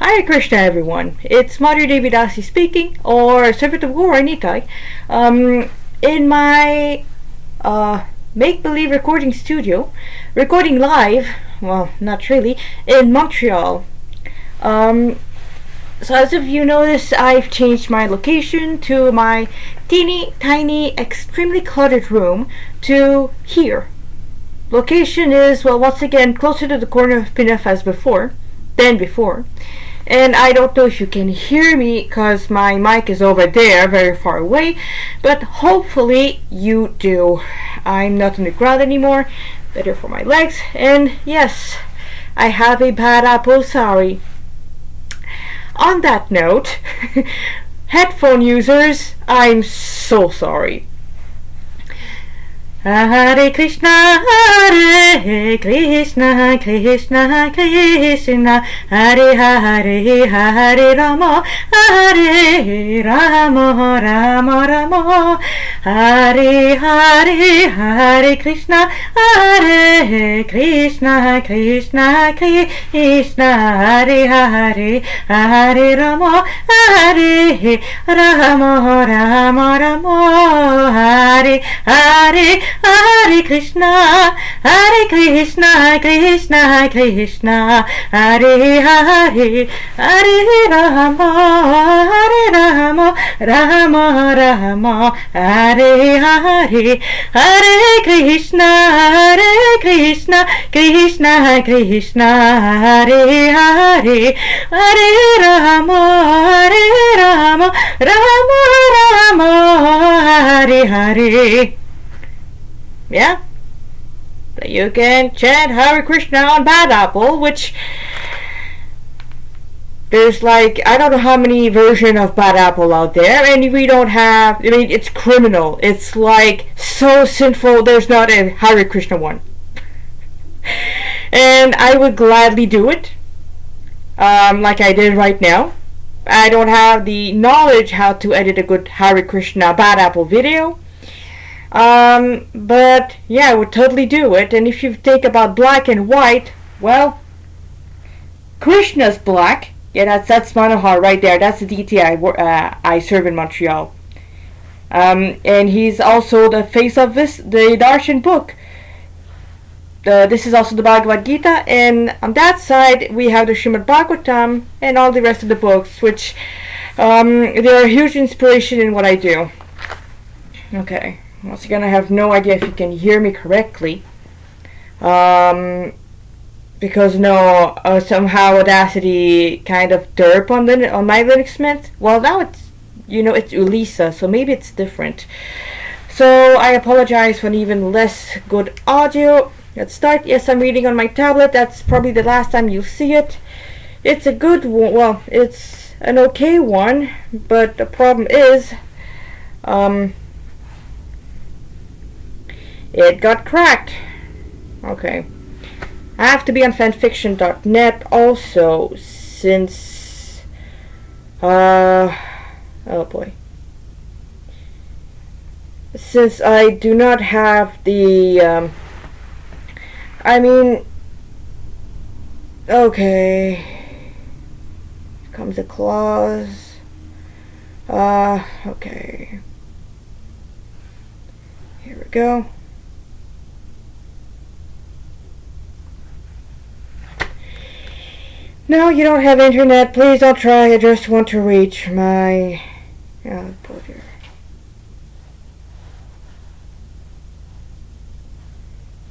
Hare Krishna, everyone. It's Madhuri Devi Dasi speaking, or Servant of Guru Nitai. In my make-believe recording studio, recording live, well, not really, in Montreal. So as if you notice, I've changed my location to my teeny, tiny, extremely cluttered room to here. Location is, well, once again, closer to the corner of Pinef than before. And I don't know if you can hear me because my mic is over there, very far away, but hopefully you do. I'm not on the ground anymore, better for my legs, and yes, I have a bad apple, sorry. On that note, headphone users, I'm so sorry. Hare Krishna, Hare Krishna, Krishna Krishna, Hare Hare, Hare Rama, Hare Rama, Rama Rama, Hare Hare, Hare Krishna, Hare Krishna, Krishna Krishna, Hare Hare, Hare Rama, Hare Rama, Rama Rama, Hare Hare, Hare Krishna, Krishna Krishna, Hare Hare, Hare Rama, Rama Rama, Hare Hare, Hare Krishna, Krishna Krishna, Hare Hare, Hare Rama, Rama, Hare Hare. Yeah, you can chant Hare Krishna on Bad Apple, which there's like, I don't know how many versions of Bad Apple out there, and we don't have, I mean, it's criminal. It's like so sinful, there's not a Hare Krishna one. And I would gladly do it, like I did right now. I don't have the knowledge how to edit a good Hare Krishna Bad Apple video. But yeah, I would totally do it. And if you think about black and white, well, Krishna's black. Yeah, that's Manohar right there. That's the deity I serve in Montreal. And he's also the face of the Darshan book. This is also the Bhagavad Gita, and on that side we have the Srimad Bhagavatam and all the rest of the books, which they're a huge inspiration in what I do. Okay. Once again, I have no idea if you can hear me correctly. Because somehow Audacity kind of derp on my Linux Mint. Well, now it's Ulisa, so maybe it's different. So I apologize for an even less good audio. Let's start. Yes, I'm reading on my tablet. That's probably the last time you'll see it. It's a good one. Well, it's an okay one, but the problem is, it got cracked. Okay. I have to be on fanfiction.net also, since oh boy. Since I do not have the okay. Here comes a clause. Okay. Here we go. No, you don't have internet. Please don't try. I just want to reach my output here.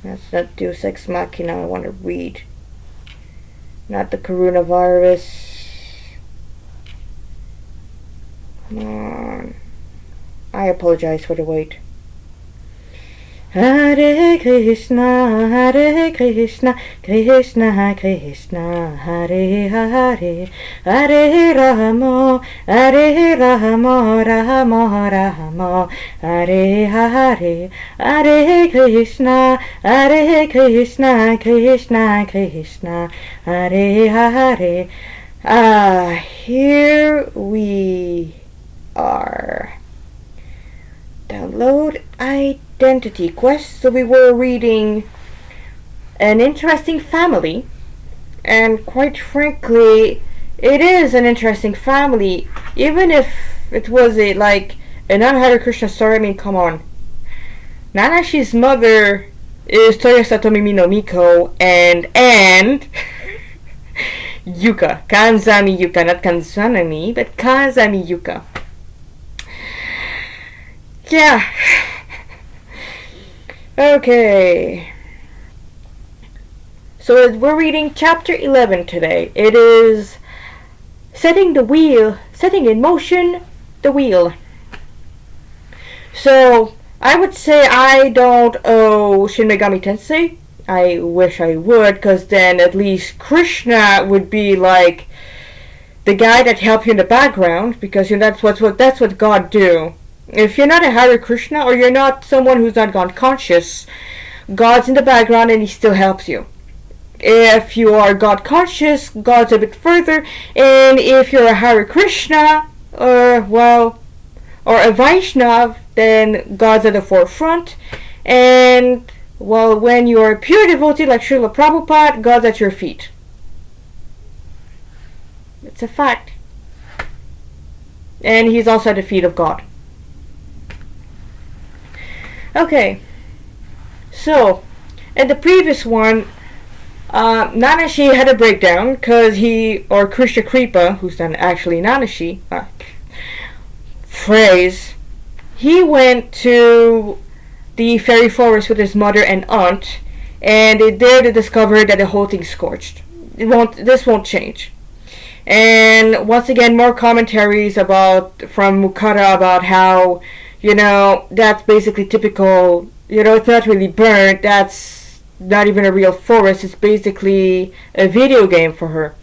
That's not Deus Ex Machina. I want to read. Not the coronavirus. Come on. I apologize for the wait. Hare Krishna, Krishna Krishna, Hare Hare, Hare Rama, Rama Rama, Hare Hare, Hare Krishna, Krishna Krishna, Hare Hare. Here we are. Download identity quest. So we were reading An Interesting Family, and quite frankly, it is an interesting family, even if it was a non-Hare Krishna story. I mean, come on. Nanashi's mother is Toya Satomi no Miko and Yuka. Kanzami Yuka, not Kanzanami, but Kanzami Yuka. Yeah. Okay. So we're reading chapter 11 today. It is setting in motion the wheel. So I would say I don't owe Shin Megami Tensei. I wish I would, because then at least Krishna would be like the guy that helped you in the background, because that's what God do. If you're not a Hare Krishna, or you're not someone who's not God conscious, God's in the background and he still helps you. If you are God conscious, God's a bit further, and if you're a Hare Krishna, or a Vaishnav, then God's at the forefront, and when you're a pure devotee like Srila Prabhupada, God's at your feet. It's a fact. And he's also at the feet of God. Okay, so in the previous one, Nanashi had a breakdown because Krishna Kripa, who's not actually Nanashi, he went to the fairy forest with his mother and aunt, and there they discovered that the whole thing's scorched. This won't change. And once again, more commentaries from Mukara about how, that's basically typical, it's not really burnt, that's not even a real forest, it's basically a video game for her.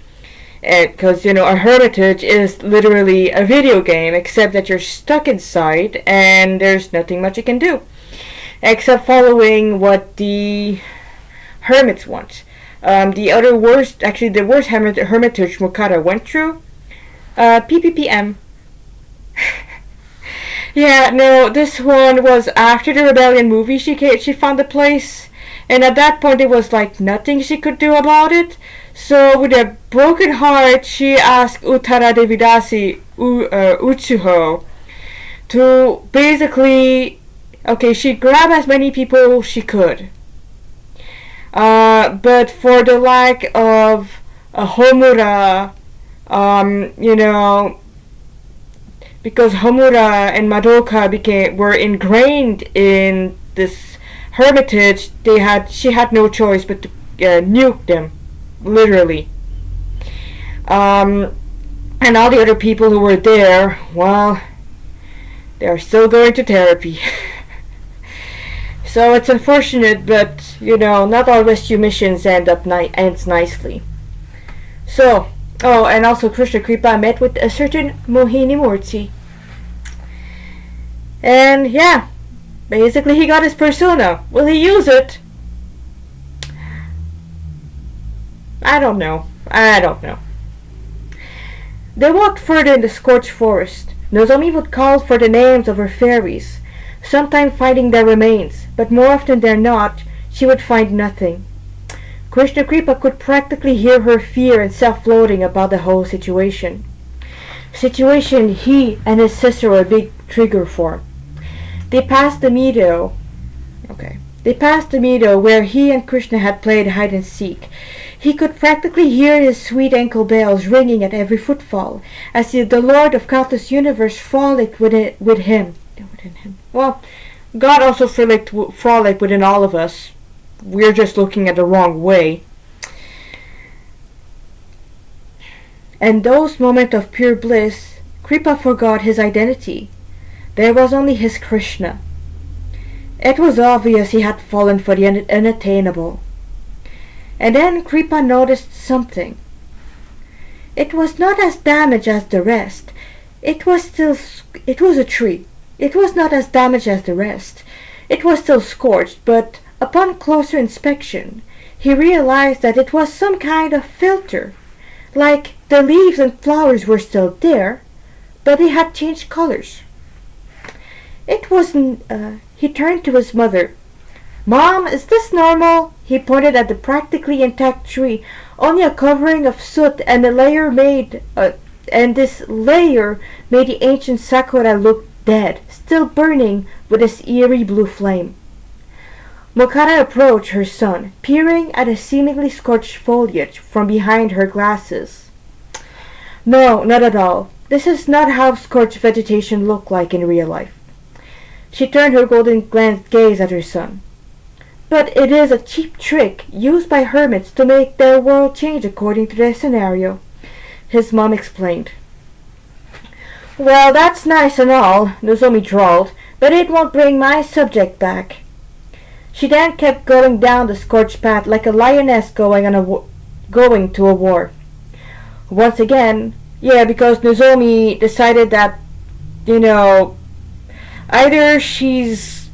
Because, a hermitage is literally a video game, except that you're stuck inside and there's nothing much you can do. Except following what the hermits want. The worst hermitage Mukara went through, PPPM. Yeah, no, this one was after the Rebellion movie. She found the place, and at that point there was nothing she could do about it. So with a broken heart, she asked Uttara Devidasi Utsuho to basically, she grabbed as many people she could. But for the lack of a Homura, because Homura and Madoka were ingrained in this hermitage, she had no choice but to nuke them, literally. And all the other people who were there, they're still going to therapy. So it's unfortunate, but not all rescue missions ends nicely. So, and also Krishna Kripa met with a certain Mohini Murti. And yeah, basically he got his persona. Will he use it? I don't know. They walked further in the scorched forest. Nozomi would call for the names of her fairies, sometimes finding their remains, but more often than not, she would find nothing. Krishna Kripa could practically hear her fear and self-loathing about the whole situation. Situation he and his sister were a big trigger for. They passed the meadow where he and Krishna had played hide and seek. He could practically hear his sweet ankle bells ringing at every footfall, as the Lord of Countless Universe frolicked within him. Well, God also frolicked within all of us. We're just looking at the wrong way. And those moments of pure bliss, Kripa forgot his identity. There was only his Krishna. It was obvious he had fallen for the unattainable. And then Kripa noticed something. It was not as damaged as the rest. It was a tree. It was not as damaged as the rest. It was still scorched, but upon closer inspection, he realized that it was some kind of filter. Like the leaves and flowers were still there, but they had changed colors. He turned to his mother. "Mom, is this normal?" He pointed at the practically intact tree, only a covering of soot, and this layer made the ancient sakura look dead, still burning with its eerie blue flame. Mokara approached her son, peering at the seemingly scorched foliage from behind her glasses. No, not at all. This is not how scorched vegetation look like in real life. She turned her golden gaze at her son. But it is a cheap trick used by hermits to make their world change according to their scenario, his mom explained. Well, that's nice and all, Nozomi drawled, but it won't bring my subject back. She then kept going down the scorched path like a lioness going to a war. Once again, yeah, because Nozomi decided that, either she's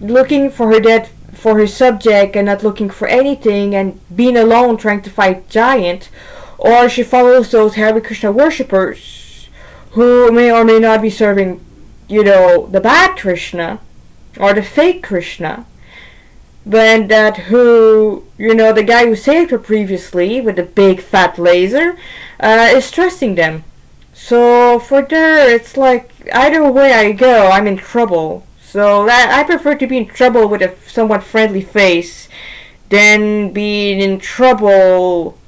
looking for her subject and not looking for anything and being alone trying to fight giant, or she follows those Hare Krishna worshippers who may or may not be serving, the bad Krishna or the fake Krishna, but the guy who saved her previously with the big fat laser is trusting them. So for her, it's like either way I go, I'm in trouble. So I prefer to be in trouble with a somewhat friendly face than being in trouble,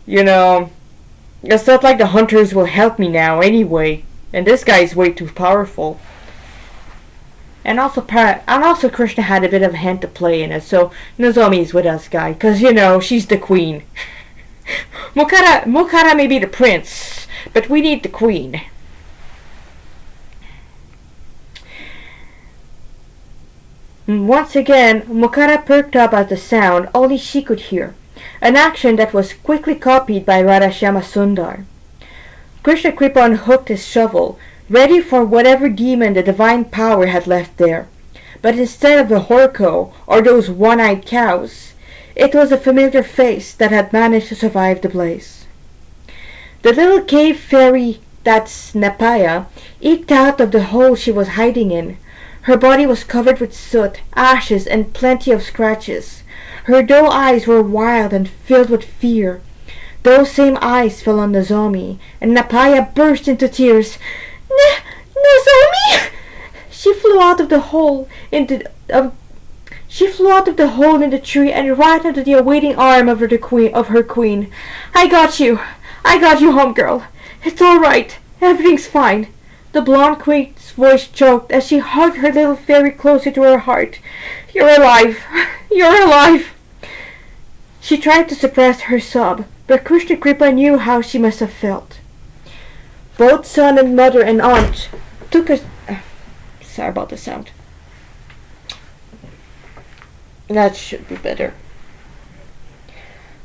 It's not like the hunters will help me now anyway. And this guy's way too powerful. And also Krishna had a bit of a hand to play in it. So Nozomi's with us, guy. Because, she's the queen. Mokara may be the prince, but we need the queen. Once again, Mokara perked up at the sound only she could hear, an action that was quickly copied by Radhashyama Sundar. Krishna Kripa unhooked his shovel, ready for whatever demon the divine power had left there. But instead of the Horko or those one-eyed cows, it was a familiar face that had managed to survive the blaze. The little cave fairy, that's Napaya, eked out of the hole she was hiding in. Her body was covered with soot, ashes, and plenty of scratches. Her doe eyes were wild and filled with fear. Those same eyes fell on Nozomi, and Napaya burst into tears. Nozomi! She flew out of the hole in the tree and right into the awaiting arm of her queen. I got you, home girl. It's all right. Everything's fine. The blonde queen's voice choked as she hugged her little fairy closer to her heart. You're alive! You're alive! She tried to suppress her sob, but Krishna Kripa knew how she must have felt. Both son and mother and aunt took a... Sorry about the sound. That should be better.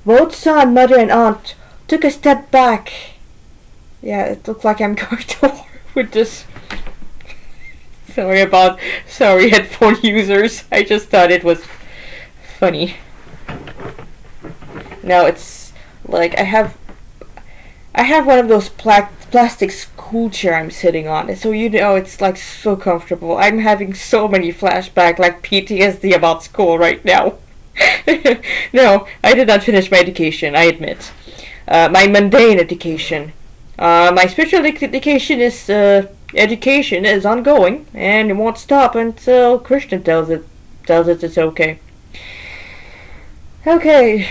Both son, mother, and aunt took a step back. Yeah, it looked like I'm going to war with this. Sorry headphone users. I just thought it was funny. Now it's like I have one of those plastic school chair I'm sitting on, so it's like so comfortable. I'm having so many flashbacks, like PTSD about school right now. No, I did not finish my education, I admit. My mundane education. My spiritual education is ongoing, and it won't stop until Krishna tells it it's okay. Okay.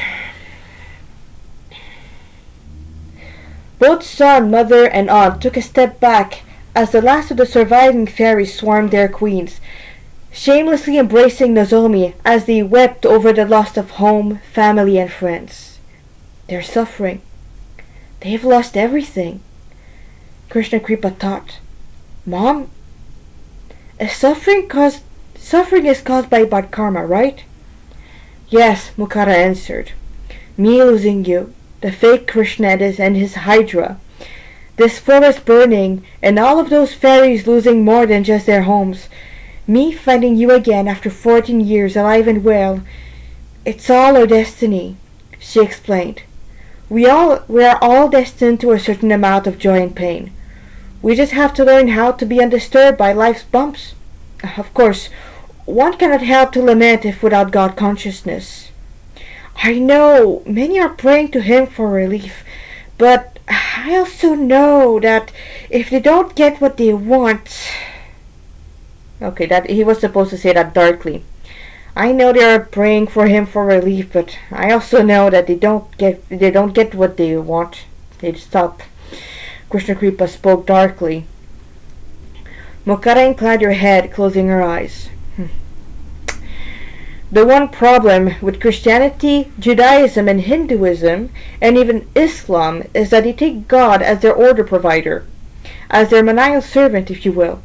Both son, mother, and aunt took a step back as the last of the surviving fairies swarmed their queens, shamelessly embracing Nozomi as they wept over the loss of home, family, and friends. They're suffering. They've lost everything. Krishna Kripa thought. Mom? Suffering is caused by bad karma, right? Yes, Mukara answered. Me losing you, the fake Krishna and his Hydra, this forest burning, and all of those fairies losing more than just their homes, me finding you again after 14 years alive and well, it's all our destiny, she explained. We are all destined to a certain amount of joy and pain. We just have to learn how to be undisturbed by life's bumps. Of course, one cannot help to lament if without God consciousness. I know many are praying to him for relief, but I also know that if they don't get what they want... Okay, that he was supposed to say that darkly. I know they are praying for him for relief, but I also know that they don't get what they want. They'd stop. Krishna Kripa spoke darkly. Mokara inclined her head, closing her eyes. The one problem with Christianity, Judaism, and Hinduism, and even Islam, is that they take God as their order provider, as their menial servant, if you will.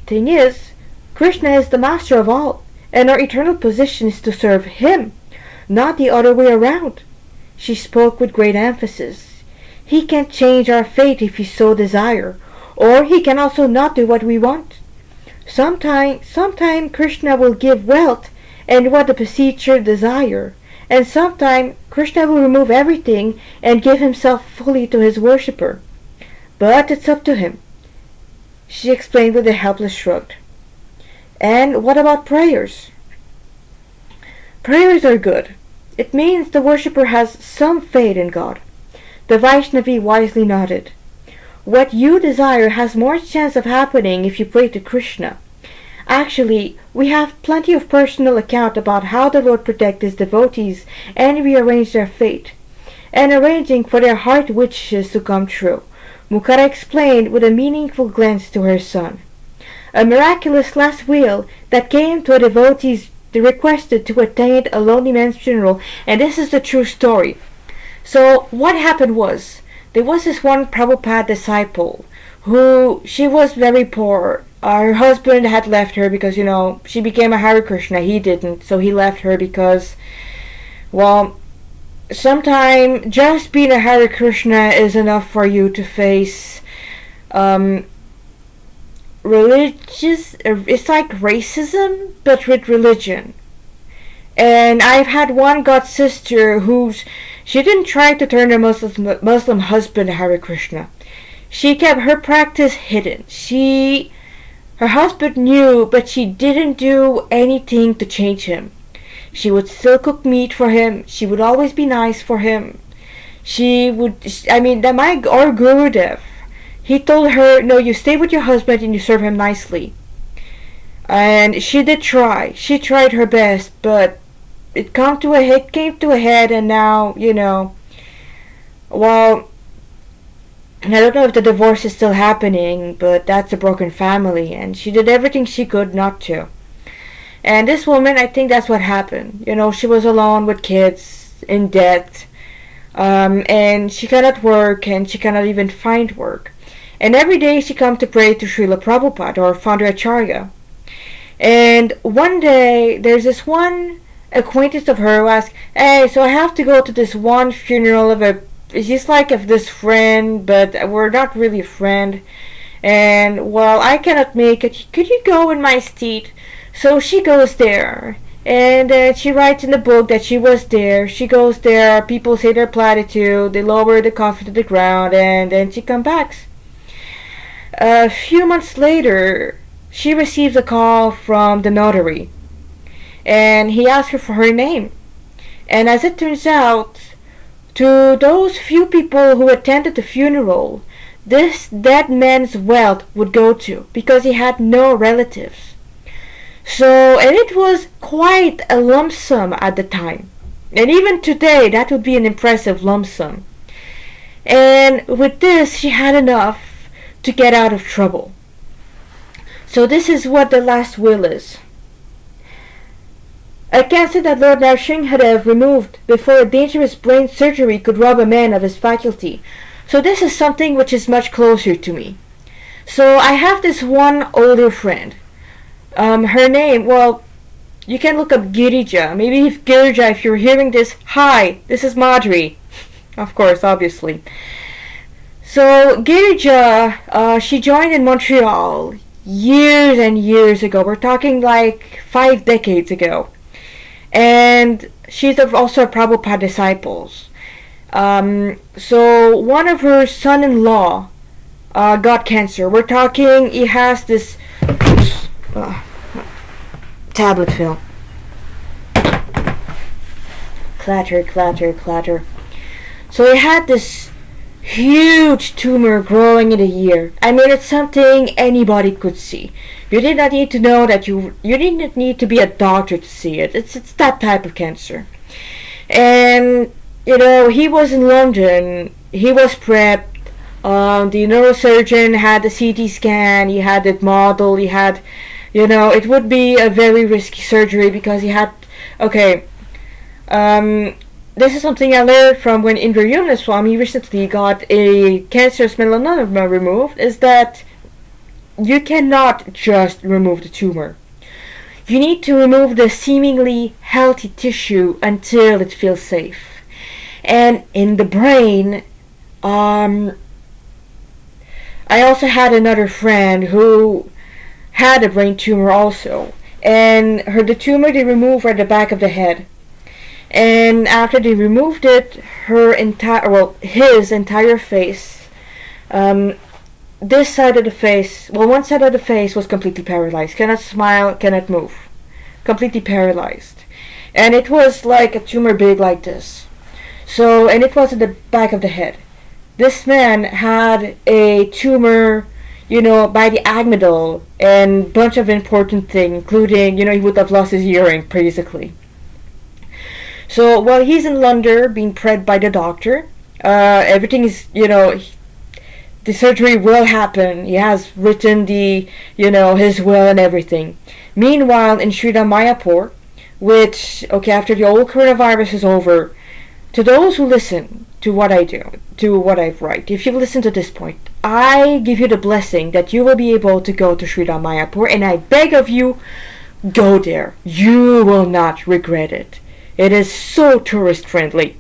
Thing is, Krishna is the master of all, and our eternal position is to serve him, not the other way around. She spoke with great emphasis. He can change our fate if he so desire, or he can also not do what we want. Sometime Krishna will give wealth and what the beseecher desire, and sometime Krishna will remove everything and give himself fully to his worshipper. But it's up to him, she explained with a helpless shrug. And what about prayers? Prayers are good. It means the worshipper has some faith in God. The Vaishnavi wisely nodded. What you desire has more chance of happening if you pray to Krishna. Actually, we have plenty of personal account about how the Lord protected his devotees and rearranged their fate, and arranging for their heart wishes to come true. Mukara explained with a meaningful glance to her son. A miraculous last will that came to a devotee's requested to attend a lonely man's funeral, and this is the true story. So what happened was, there was this one Prabhupada disciple who, she was very poor. Her husband had left her because, she became a Hare Krishna. He didn't, so he left her because, well, sometimes just being a Hare Krishna is enough for you to face it's like racism, but with religion. And I've had one god sister she didn't try to turn her Muslim husband Hare Krishna. She kept her practice hidden. Her husband knew, but she didn't do anything to change him. She would still cook meat for him. She would always be nice for him. My Gurudev, he told her, no, you stay with your husband and you serve him nicely. And she did try. She tried her best, but it came to a head, and now, well, I don't know if the divorce is still happening, but that's a broken family, and she did everything she could not to. And this woman, I think that's what happened. She was alone with kids, in debt, and she cannot work, and she cannot even find work. And every day she come to pray to Srila Prabhupada or Founder Acharya. And one day, there's this one acquaintance of her who asked, hey, so I have to go to this one funeral of this friend, but we're not really a friend. And, well, I cannot make it. Could you go in my stead? So she goes there. And she writes in the book that she was there. She goes there. People say their platitude. They lower the coffin to the ground. And then she comes back. A few months later, she receives a call from the notary, and he asks her for her name. And as it turns out, to those few people who attended the funeral, this dead man's wealth would go to, because he had no relatives. And it was quite a lump sum at the time. And even today, that would be an impressive lump sum. And with this, she had enough to get out of trouble. So this is what the last will is. A cancer that Lord Nrsimhadev removed before a dangerous brain surgery could rob a man of his faculty. So this is something which is much closer to me. So I have this one older friend. Her name, well, you can look up Girija. Maybe if Girija, if you're hearing this, hi, this is Madhuri. Of course, obviously. So Girija, she joined in Montreal years and years ago. We're talking like 5 decades ago. And she's also a Prabhupada disciple. So one of her son-in-law got cancer. We're talking, he has this tablet film. clatter, clatter, clatter. So he had this huge tumor growing in the ear. I mean, it's something anybody could see. You did not need to know that you didn't need to be a doctor to see it. It's that type of cancer. And he was in London. He was prepped. The neurosurgeon had the CT scan. He had it model. He had, it would be a very risky surgery because he had. Okay. This is something I learned from when Indra Yunuswamy recently got a cancerous melanoma removed, is that you cannot just remove the tumor. You need to remove the seemingly healthy tissue until it feels safe. And in the brain, I also had another friend who had a brain tumor also. And the tumor they removed at the back of the head. And after they removed it, his entire face, this side of the face, one side of the face was completely paralyzed. Cannot smile, cannot move. Completely paralyzed. And it was like a tumor big like this. So, and it was at the back of the head. This man had a tumor, by the amygdala and bunch of important things, including, he would have lost his hearing, basically. So while he's in London being prepped by the doctor, everything is, the surgery will happen. He has written his will and everything. Meanwhile, in Sri Mayapur, which, after the old coronavirus is over, to those who listen to what I do, to what I write, if you listen to this point, I give you the blessing that you will be able to go to Sri Mayapur, and I beg of you, go there. You will not regret it. It is so tourist friendly.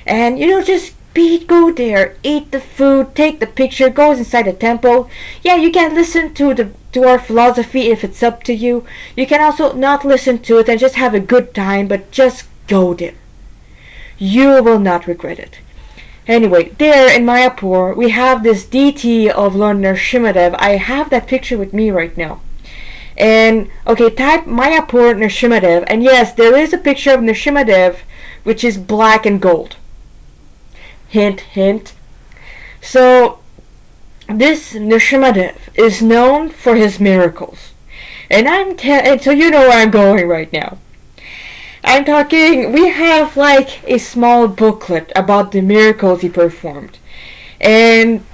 And just go there, eat the food, take the picture, go inside the temple. Yeah, you can listen to our philosophy if it's up to you. You can also not listen to it and just have a good time, but just go there. You will not regret it. Anyway, there in Mayapur, we have this deity of Lord Nrsimhadev. I have that picture with me right now. And, type Mayapur Nrsimhadev, and yes, there is a picture of Nrsimhadev, which is black and gold. Hint, hint. So, this Nrsimhadev is known for his miracles. And so you know where I'm going right now. I'm talking, we have like a small booklet about the miracles he performed. And,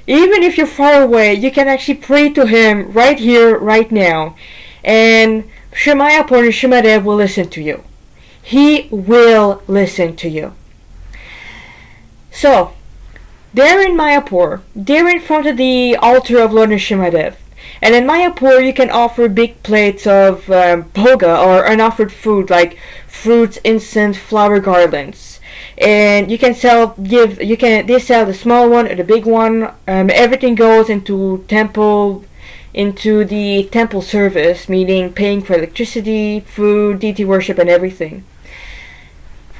even if you're far away, you can actually pray to him right here, right now. And Sri Mayapur Nrsimhadev will listen to you. He will listen to you. So, there in Mayapur, they're in front of the altar of Lord Nrsimhadev. And in Mayapur, you can offer big plates of bhoga or unoffered food like fruits, incense, flower garlands. And you can they sell the small one or the big one. Everything goes into the temple service, meaning paying for electricity, food, deity worship, and everything.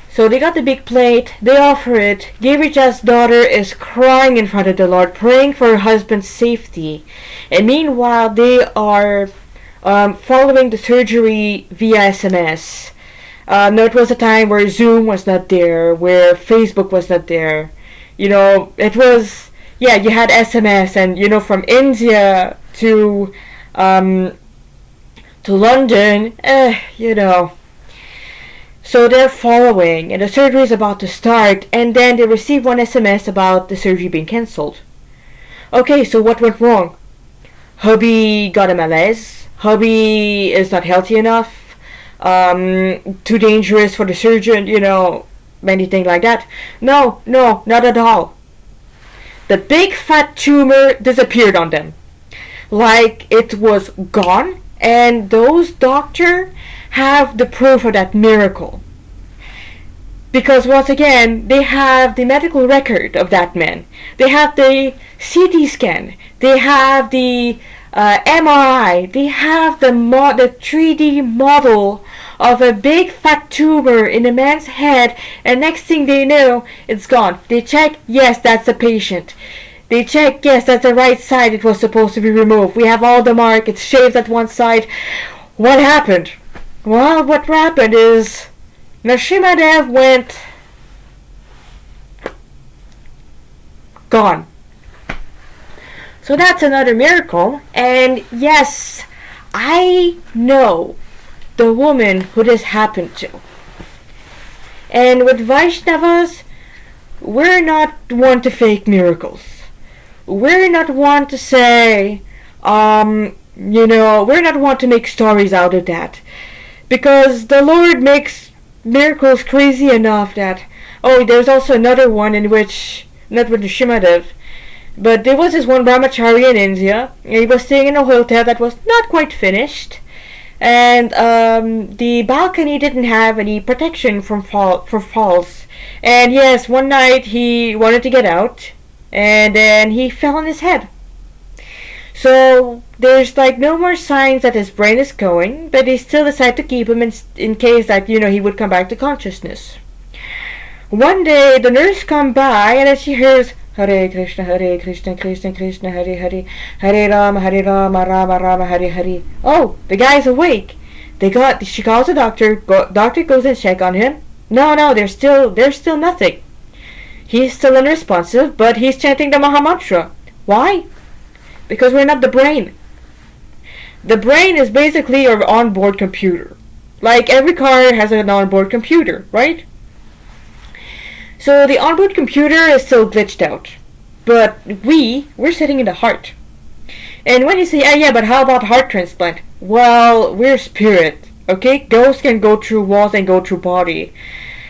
So they got the big plate, they offer it. Girija's daughter is crying in front of the Lord, praying for her husband's safety. And meanwhile, they are following the surgery via SMS. No, it was a time where Zoom was not there, where Facebook was not there. It was, you had SMS, and, from India to London, So they're following, and the surgery is about to start, and then they receive one SMS about the surgery being cancelled. Okay, so what went wrong? Hubby got a malaise. Hubby is not healthy enough. Too dangerous for the surgeon, anything like that. No, not at all. The big fat tumor disappeared on them. Like it was gone, and those doctors have the proof of that miracle. Because once again, they have the medical record of that man. They have the CT scan. They have the MRI. They have the 3D model of a big fat tumor in a man's head, and next thing they know, it's gone. They check, yes, that's the patient. They check, yes, that's the right side it was supposed to be removed. We have all the mark, it's shaved at one side. What happened? Well, what happened is Nrsimhadev went gone. So that's another miracle. And yes, I know the woman who this happened to. And with Vaishnavas, we're not one to fake miracles. We're not one to say, we're not one to make stories out of that. Because the Lord makes miracles crazy enough that, there's also another one in which, not with Nrsimhadev, but there was this one brahmachari in India, and he was staying in a hotel that was not quite finished, and the balcony didn't have any protection for falls. And yes, one night he wanted to get out, and then he fell on his head. So there's no more signs that his brain is going, but they still decide to keep him in case that he would come back to consciousness. One day the nurse come by, and then she hears Hare Krishna, Krishna Krishna, Hare Hare, Hare Rama, Rama Rama, Hare Hare. Oh, the guy's awake. She calls the doctor. Doctor goes and check on him. No, there's still nothing. He's still unresponsive, but he's chanting the Mahamantra. Why? Because we're not the brain. The brain is basically your onboard computer. Like every car has an onboard computer, right? So the onboard computer is still glitched out. But we're sitting in the heart. And when you say, but how about heart transplant? Well, we're spirit, okay? Ghosts can go through walls and go through body.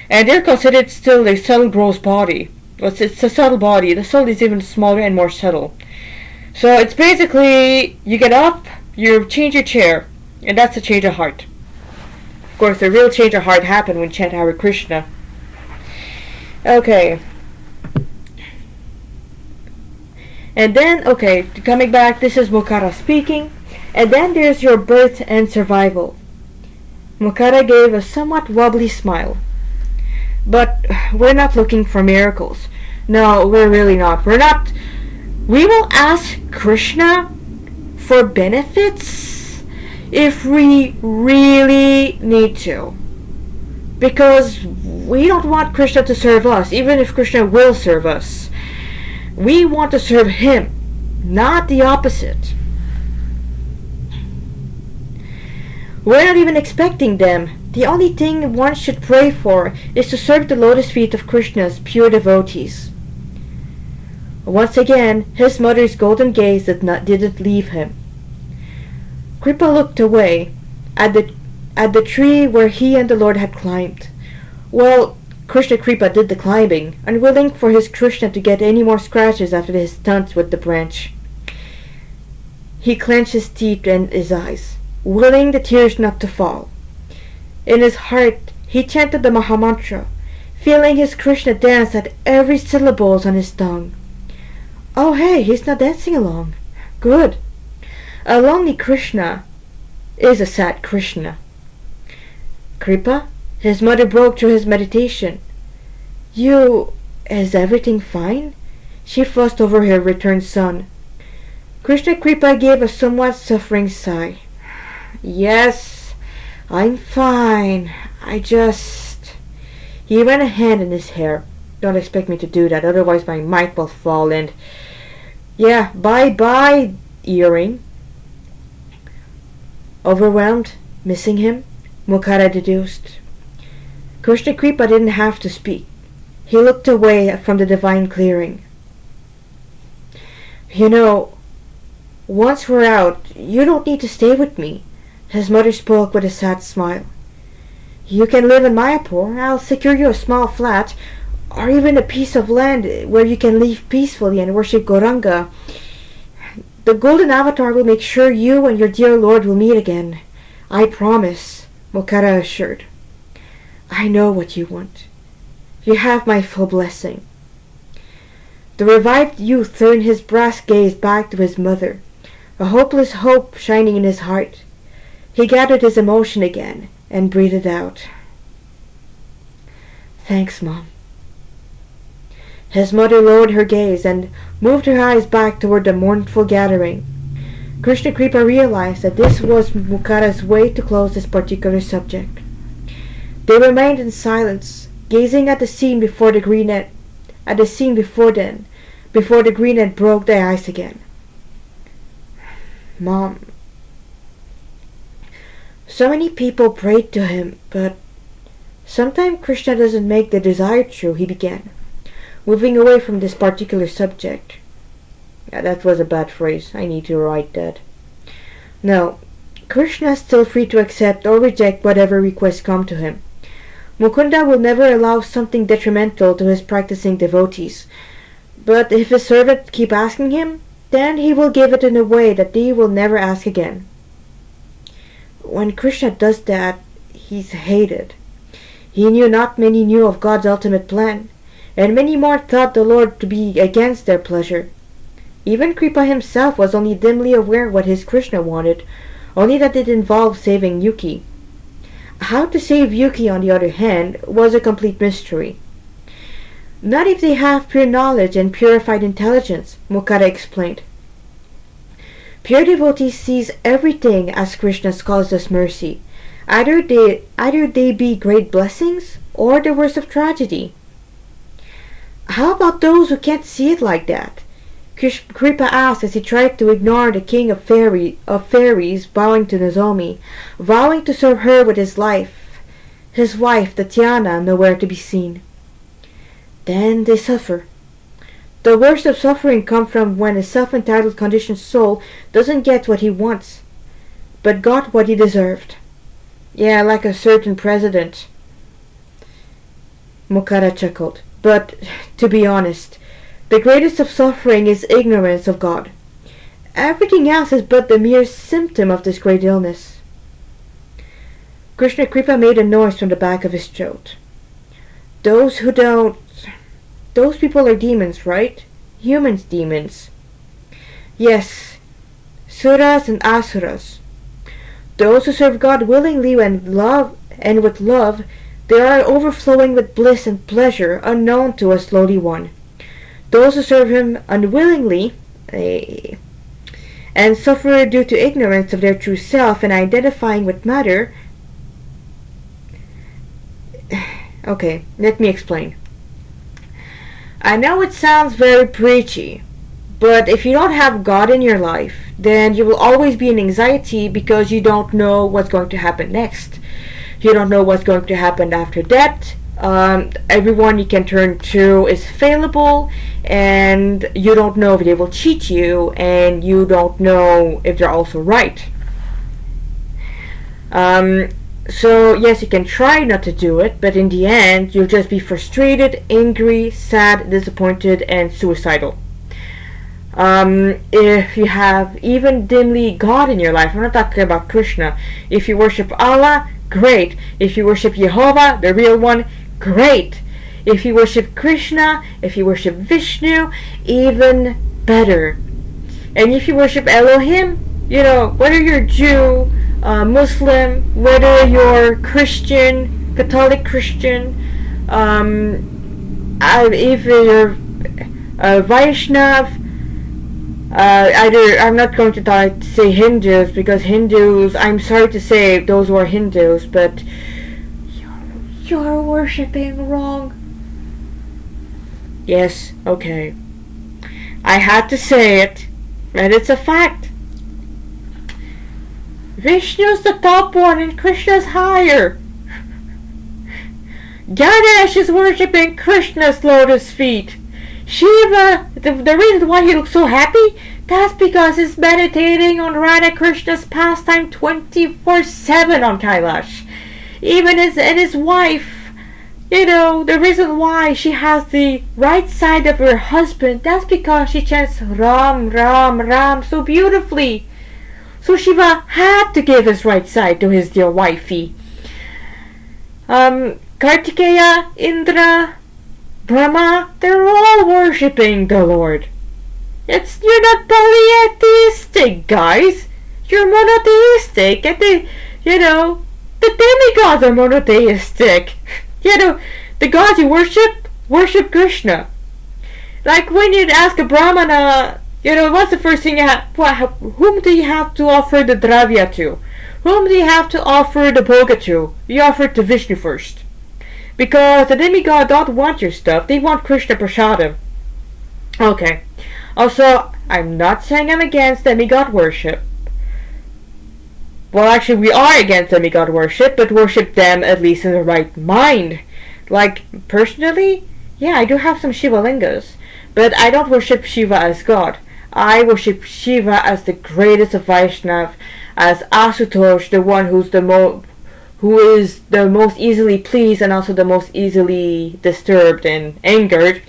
And they're considered still a subtle gross body. It's a subtle body. The soul is even smaller and more subtle. So it's basically, you get up, you change your chair, and that's a change of heart. Of course, the real change of heart happened when you chant Hare Krishna. Okay. And then, coming back, this is Mukhara speaking. And then there's your birth and survival. Mukhara gave a somewhat wobbly smile. But we're not looking for miracles. No, we're really not. We will ask Krishna for benefits if we really need to. Because we don't want Krishna to serve us, even if Krishna will serve us. We want to serve him, not the opposite. We're not even expecting them. The only thing one should pray for is to serve the lotus feet of Krishna's pure devotees. Once again, his mother's golden gaze didn't leave him. Kripa looked away at the tree where he and the Lord had climbed. Well, Krishna Kripa did the climbing, unwilling for his Krishna to get any more scratches after his stunts with the branch. He clenched his teeth and his eyes, willing the tears not to fall. In his heart, he chanted the Mahamantra, feeling his Krishna dance at every syllable on his tongue. Oh hey, he's not dancing along. Good. A lonely Krishna is a sad Krishna. Kripa, his mother broke through his meditation. Is everything fine? She fussed over her returned son. Krishna Kripa gave a somewhat suffering sigh. Yes, I'm fine. He ran a hand in his hair. Don't expect me to do that, otherwise my mic will fall and... Yeah, bye-bye, earring. Overwhelmed, missing him, Mukhara deduced. Krishna Kripa didn't have to speak. He looked away from the divine clearing. Once we're out, you don't need to stay with me. His mother spoke with a sad smile. You can live in Mayapur. I'll secure you a small flat, or even a piece of land where you can live peacefully and worship Gauranga. The golden avatar will make sure you and your dear Lord will meet again. I promise, Mukhara assured. I know what you want. You have my full blessing. The revived youth turned his brass gaze back to his mother, a hopeless hope shining in his heart. He gathered his emotion again and breathed out. Thanks, Mom. His mother lowered her gaze and moved her eyes back toward the mournful gathering. Krishna Kripa realized that this was Mukhara's way to close this particular subject. They remained in silence, gazing at the scene before the green net, at the scene before the green net broke their eyes again. Mom, so many people prayed to him, but sometimes Krishna doesn't make the desire true, he began, moving away from this particular subject. Yeah, that was a bad phrase. I need to write that. No, Krishna is still free to accept or reject whatever requests come to him. Mukunda will never allow something detrimental to his practicing devotees. But if his servant keep asking him, then he will give it in a way that they will never ask again. When Krishna does that, he's hated. He knew not many knew of God's ultimate plan, and many more thought the Lord to be against their pleasure. Even Kripa himself was only dimly aware what his Krishna wanted, only that it involved saving Yuki. How to save Yuki, on the other hand, was a complete mystery. Not if they have pure knowledge and purified intelligence, Mukara explained. Pure devotee sees everything as Krishna's causeless mercy. Either they be great blessings or the worst of tragedy. How about those who can't see it like that? Kripa asked as he tried to ignore the king of fairies bowing to Nozomi, vowing to serve her with his life. His wife, Tatiana, nowhere to be seen. Then they suffer. The worst of suffering comes from when a self-entitled conditioned soul doesn't get what he wants, but got what he deserved. Yeah, like a certain president. Mukara chuckled. But, to be honest, the greatest of suffering is ignorance of God. Everything else is but the mere symptom of this great illness. Krishna Kripa made a noise from the back of his throat. Those people are demons, right? Humans demons. Yes, suras and asuras. Those who serve God willingly and with love, they are overflowing with bliss and pleasure unknown to us lowly one. Those who serve him unwillingly and suffer due to ignorance of their true self and identifying with matter. Okay, let me explain. I know it sounds very preachy, but if you don't have God in your life, then you will always be in anxiety because you don't know what's going to happen next. You don't know what's going to happen after that. Everyone you can turn to is fallible, and you don't know if they will cheat you, and you don't know if they're also right. So yes, you can try not to do it, but in the end, you'll just be frustrated, angry, sad, disappointed, and suicidal. If you have even dimly God in your life, I'm not talking about Krishna. If you worship Allah, great. If you worship Jehovah, the real one, great. If you worship Krishna, if you worship Vishnu, even better. And if you worship Elohim, whether you're Jew, Muslim, whether you're Christian, Catholic Christian, if you're Vaishnav, I'm not going to say Hindus, because Hindus, I'm sorry to say those who are Hindus, but you're worshipping wrong. Yes, okay. I had to say it, and it's a fact. Vishnu's the top one and Krishna's higher. Ganesh is worshipping Krishna's lotus feet. Shiva, the reason why he looks so happy, that's because he's meditating on Radha Krishna's pastime 24/7 on Kailash. Even his wife, the reason why she has the right side of her husband, that's because she chants Ram, Ram, Ram so beautifully. So Shiva had to give his right side to his dear wifey. Kartikeya, Indra, Brahma, they're all worshipping the Lord. You're not polytheistic, guys. You're monotheistic, and the demigods are monotheistic. The gods you worship Krishna. Like when you ask a Brahmana, what's the first thing whom do you have to offer the dravya to? whom do you have to offer the bhoga to? You offer it to Vishnu first. Because the demigod don't want your stuff, they want Krishna Prasadam. Okay. Also, I'm not saying I'm against demigod worship. Well, actually, we are against demigod worship, but worship them at least in the right mind. Like, personally, yeah, I do have some Shiva lingas, but I don't worship Shiva as God. I worship Shiva as the greatest of Vaishnav, as Asutosh, the one who is the most easily pleased and also the most easily disturbed and angered.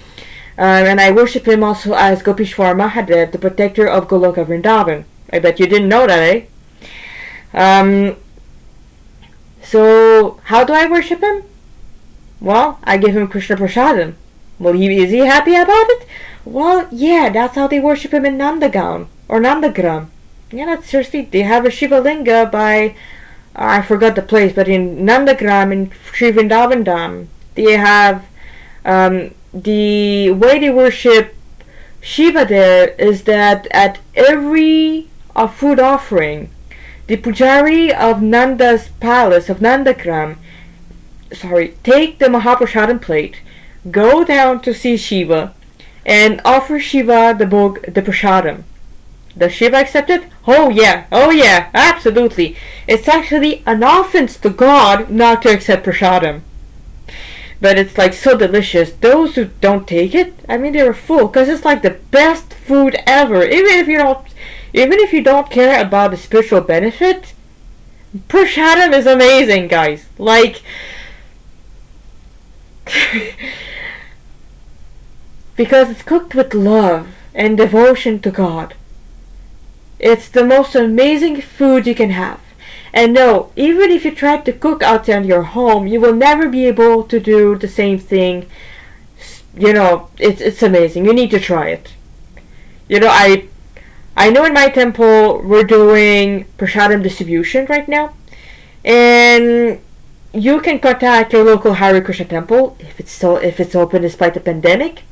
And I worship him also as Gopishwar Mahadev, the protector of Goloka Vrindavan. I bet you didn't know that, eh? So, how do I worship him? Well, I give him Krishna Prasadam. Is he happy about it? Well, yeah, that's how they worship him in Nandagaon, or Nandagram. Yeah, that's seriously, they have a Shiva Linga by, I forgot the place, but in Nandagram, in Sri Vrindavan Dham, they have, the way they worship Shiva there is that at every food offering, the pujari of Nanda's palace of Nandagram, take the Mahaprasadam plate, go down to see Shiva, and offer Shiva the prasadam. Does Shiva accept it? Oh yeah, absolutely. It's actually an offense to God not to accept prasadam. But it's like so delicious. Those who don't take it, I mean, they're a fool, because it's like the best food ever. Even if you don't care about the spiritual benefit, prasadam is amazing, guys. Like, because it's cooked with love and devotion to God. It's the most amazing food you can have. And no, even if you try to cook out there in your home, you will never be able to do the same thing. You know, it's amazing. You need to try it. You know, I know in my temple we're doing prasadam distribution right now. And you can contact your local Hare Krishna temple if it's open despite the pandemic.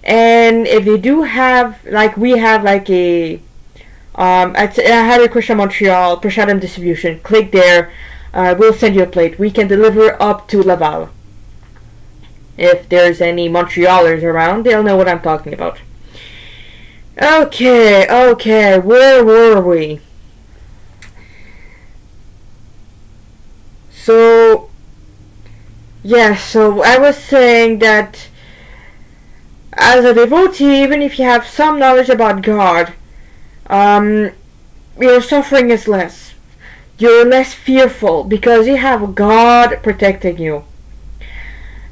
And if they do have, like we have like a at Hare Krishna Montreal prasadam distribution, click there. We'll send you a plate. We can deliver up to Laval. If there's any Montrealers around, they'll know what I'm talking about. Okay, where were we? So I was saying that as a devotee, even if you have some knowledge about God, your suffering is less. You're less fearful because you have God protecting you.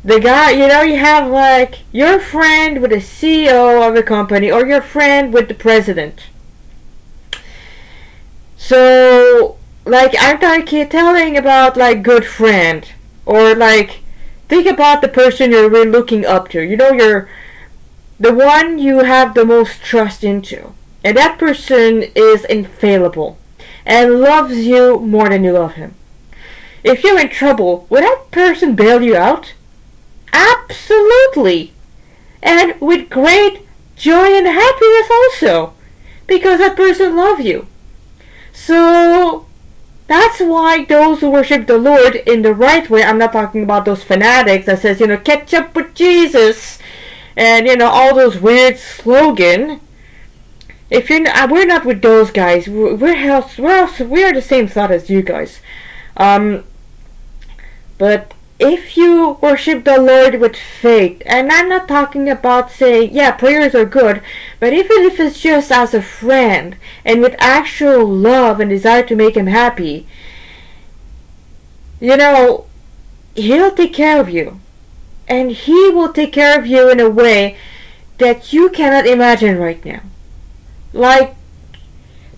The guy, you have like your friend with the CEO of a company or your friend with the president. So, like, I'm telling about like good friend, or like think about the person you're really looking up to. You're the one you have the most trust into. And that person is infallible and loves you more than you love him. If you're in trouble, will that person bail you out? Absolutely. And with great joy and happiness also. Because that person loves you. So, that's why those who worship the Lord in the right way, I'm not talking about those fanatics that says, catch up with Jesus. And, all those weird slogan. If we're not with those guys. We are the same thought as you guys. But if you worship the Lord with faith, and I'm not talking about saying, yeah, prayers are good, but even if it's just as a friend, and with actual love and desire to make him happy, he'll take care of you. And he will take care of you in a way that you cannot imagine right now. Like,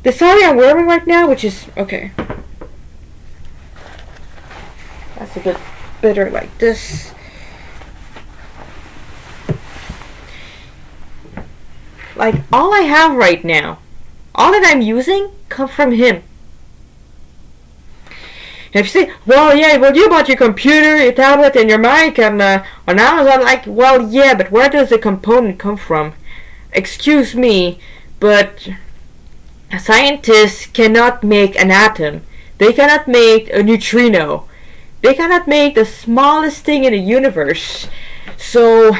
the sari I'm wearing right now, which is, okay. That's a bit better like this. Like, all I have right now, all that I'm using, come from him. And if you say, you bought your computer, your tablet, and your mic on Amazon, like, well, yeah, but where does the component come from? Excuse me, but scientists cannot make an atom They cannot make a neutrino. They cannot make the smallest thing in the universe. So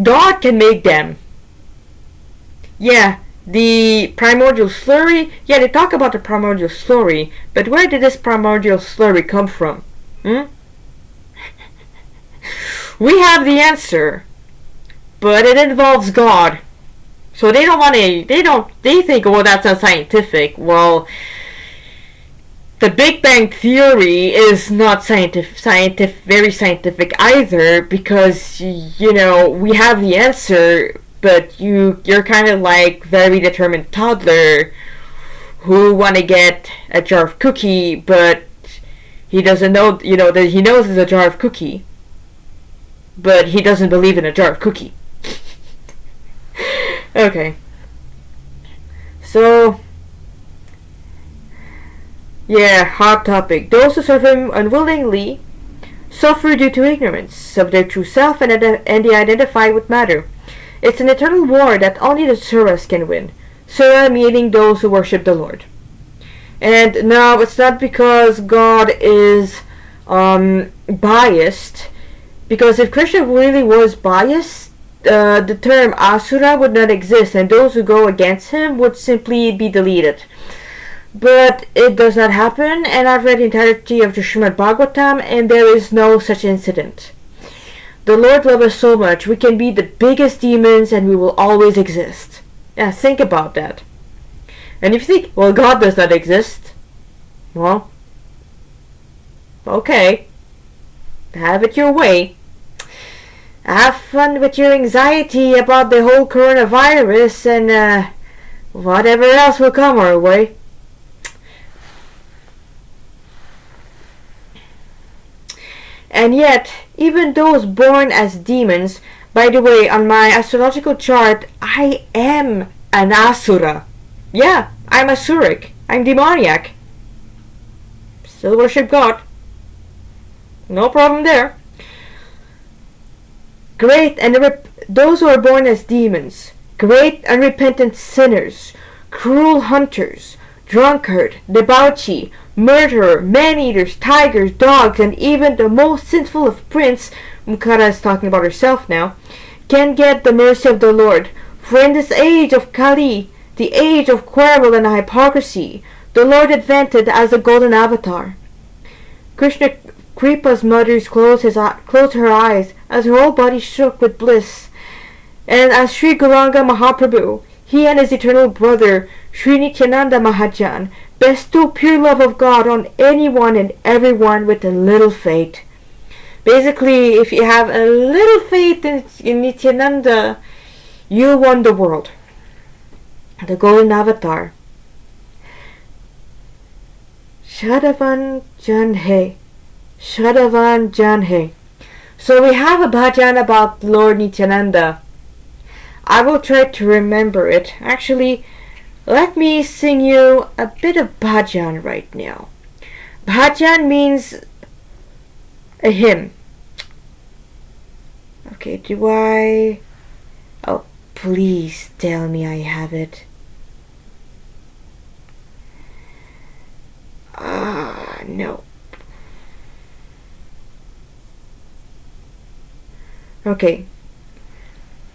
God can make them. Yeah, the primordial slurry. Yeah, they talk about the primordial slurry, but where did this primordial slurry come from? We have the answer, but it involves God. So they don't want to. They think, oh, that's not scientific. Well, the Big Bang Theory is not very scientific either, because we have the answer, but you're kind of like very determined toddler who want to get a jar of cookie, but he doesn't know, that he knows it's a jar of cookie, but he doesn't believe in a jar of cookie. Okay. So, yeah, hot topic. Those who serve him unwillingly suffer due to ignorance of their true self, and they identify with matter. It's an eternal war that only the Suras can win. Sura meaning those who worship the Lord. And now, it's not because God is biased, because if Krishna really was biased, the term Asura would not exist, and those who go against him would simply be deleted. But it does not happen, and I've read the entirety of the Srimad Bhagavatam, and there is no such incident. The Lord loves us so much, we can be the biggest demons and we will always exist. Yeah, think about that. And if you think, well, God does not exist, well, okay, have it your way. Have fun with your anxiety about the whole coronavirus and whatever else will come our way. And yet, even those born as demons, by the way, on my astrological chart, I am an Asura. Yeah, I'm Asuric. I'm demoniac. Still worship God. No problem there. Great, and those who are born as demons, great unrepentant sinners, cruel hunters, drunkard, debauchee, murderer, man-eaters, tigers, dogs, and even the most sinful of prince, Mukara is talking about herself now, can get the mercy of the Lord. For in this age of Kali, the age of quarrel and hypocrisy, the Lord advented as a golden avatar. Krishna Kripa's mothers closed her eyes as her whole body shook with bliss. And as Sri Gauranga Mahaprabhu, he and his eternal brother, Sri Nityananda Mahajan, bestow pure love of God on anyone and everyone with a little faith. Basically, if you have a little faith in Nityananda, you won the world. The golden avatar. Shadavan Janhe. Shadavan Janhe. So we have a bhajan about Lord Nityananda. I will try to remember it. Actually, let me sing you a bit of bhajan right now. Bhajan means a hymn. Okay, do I... Oh, please tell me I have it. No. Okay.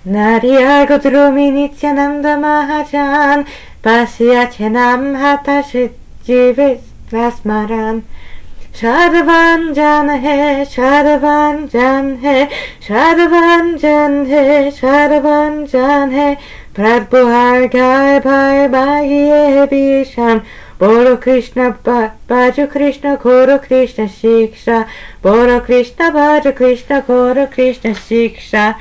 Nitai-Gauranga Nityananda Mahajan Pasyachanam Hatashit Jivis Vasmaran Shadavan Jan He Shadavan Jan He Shadavan Jan He Shadavan Jan He Prabhu Har Gai Bhai Bhai Bisham Boro Krishna Bhaju Krishna Koro Krishna Shiksha Boro Krishna Bhaju Krishna Koro Krishna Shiksha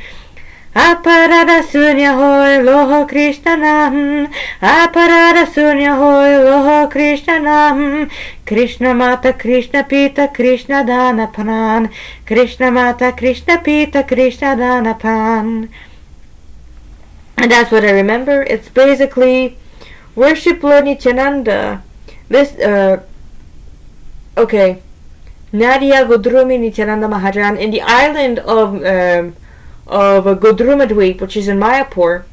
Aparada Sunya Hoy Loho Krishna Nam Aparada Sunya Hoy Loho Krishna Nam Krishna Mata Krishna Pita Krishna Dana Pan Krishna Mata Krishna Pita Krishna Dana Pan. And that's what I remember. It's basically worship Lord Nityananda. This okay. Nitai-Gauranga Nityananda Mahajan in the island of Godrumadweep, which is in Mayapur,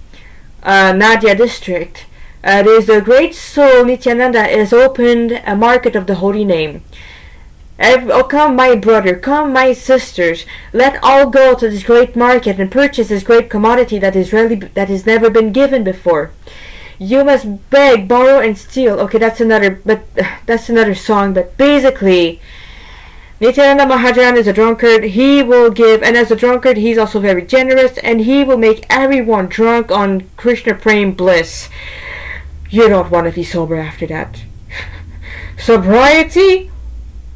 Nadia district. It is the great soul Nityananda has opened a market of the holy name. Oh, come, my brother, come, my sisters, let all go to this great market and purchase this great commodity that has never been given before. You must beg, borrow, and steal. Okay, that's another song. But basically, Nityananda Mahajan is a drunkard. He will give, and as a drunkard, he's also very generous, and he will make everyone drunk on Krishna Prem bliss. You don't want to be sober after that. Sobriety?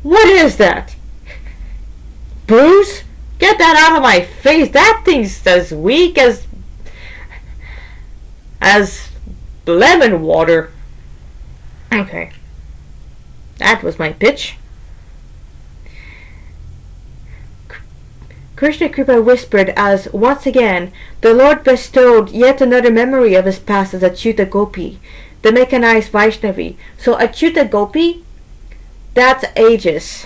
What is that? Booze? Get that out of my face. That thing's as weak as lemon water. Okay. That was my pitch. Krishna Kripa whispered as, once again, the Lord bestowed yet another memory of his past as Achyuta Gopi, the mechanized Vaishnavi. So Achyuta Gopi, that's ages.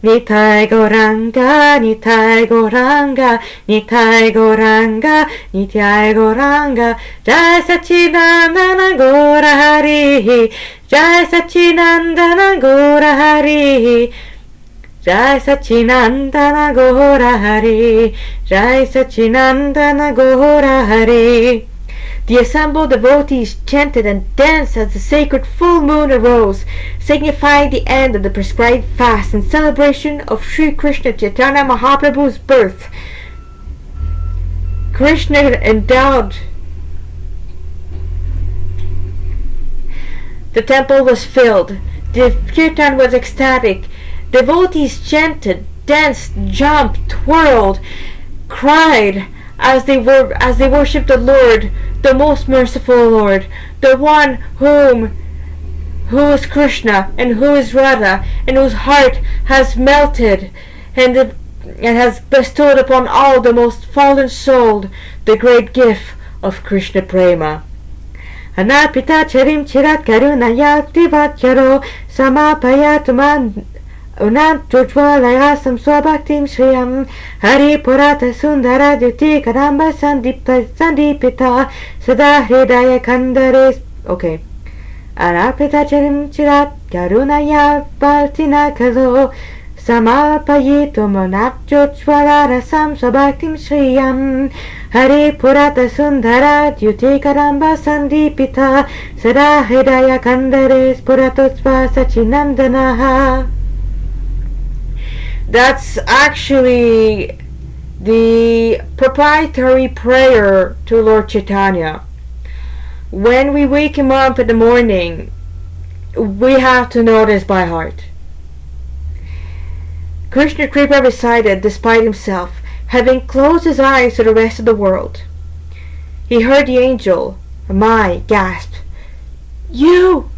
Nitai-Gauranga, Nitai-Gauranga, Nitai-Gauranga, Nitai-Gauranga, Jai Sachinandana Gaura Hari, Jai Sachinandana Gaura Hari, Jai Sachinandana Gaura Hari, Jai Sachinandana Gaura Hari. The assembled devotees chanted and danced as the sacred full moon arose, signifying the end of the prescribed fast in celebration of Sri Krishna Chaitanya Mahaprabhu's birth. Krishna endowed. The temple was filled. The kirtan was ecstatic. Devotees chanted, danced, jumped, twirled, cried as they worshipped the Lord, the most merciful Lord, the one who is Krishna and who is Radha, and whose heart has melted and has bestowed upon all the most fallen soul the great gift of Krishna Prema. Anapita charim chirat karunayati vacharo samapayatuman Unant Jujwalayasam Swabhaktim Shriyam Hari Purata Sundara Duti Kadamba Sandipita Sada Hridaya Kandares. Okay. Anapita Charim Chirat Karunaya Baltina Kalo Samapayitum Unat Jujwalayasam Swabhaktim Shriyam Hari Purata Sundara Duti Kadamba Sandipita Sada Hridaya Kandares Puratotsva Sachinandanaha. That's actually the proprietary prayer to Lord Chaitanya. When we wake him up in the morning, we have to know this by heart. Krishna Kripa recited despite himself, having closed his eyes to the rest of the world. He heard the angel, Mai, gasped, You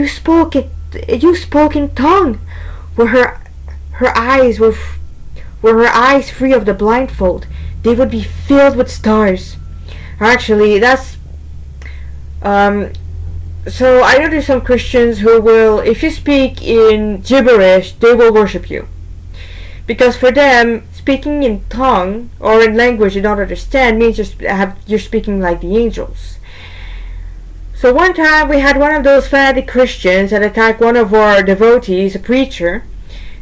spoke in tongue. Were her eyes free of the blindfold, they would be filled with stars. Actually, that's so I know there's some Christians who will, if you speak in gibberish, they will worship you, because for them speaking in tongue or in language you don't understand means you're speaking like the angels. So one time we had one of those fanatic Christians that attacked one of our devotees, a preacher.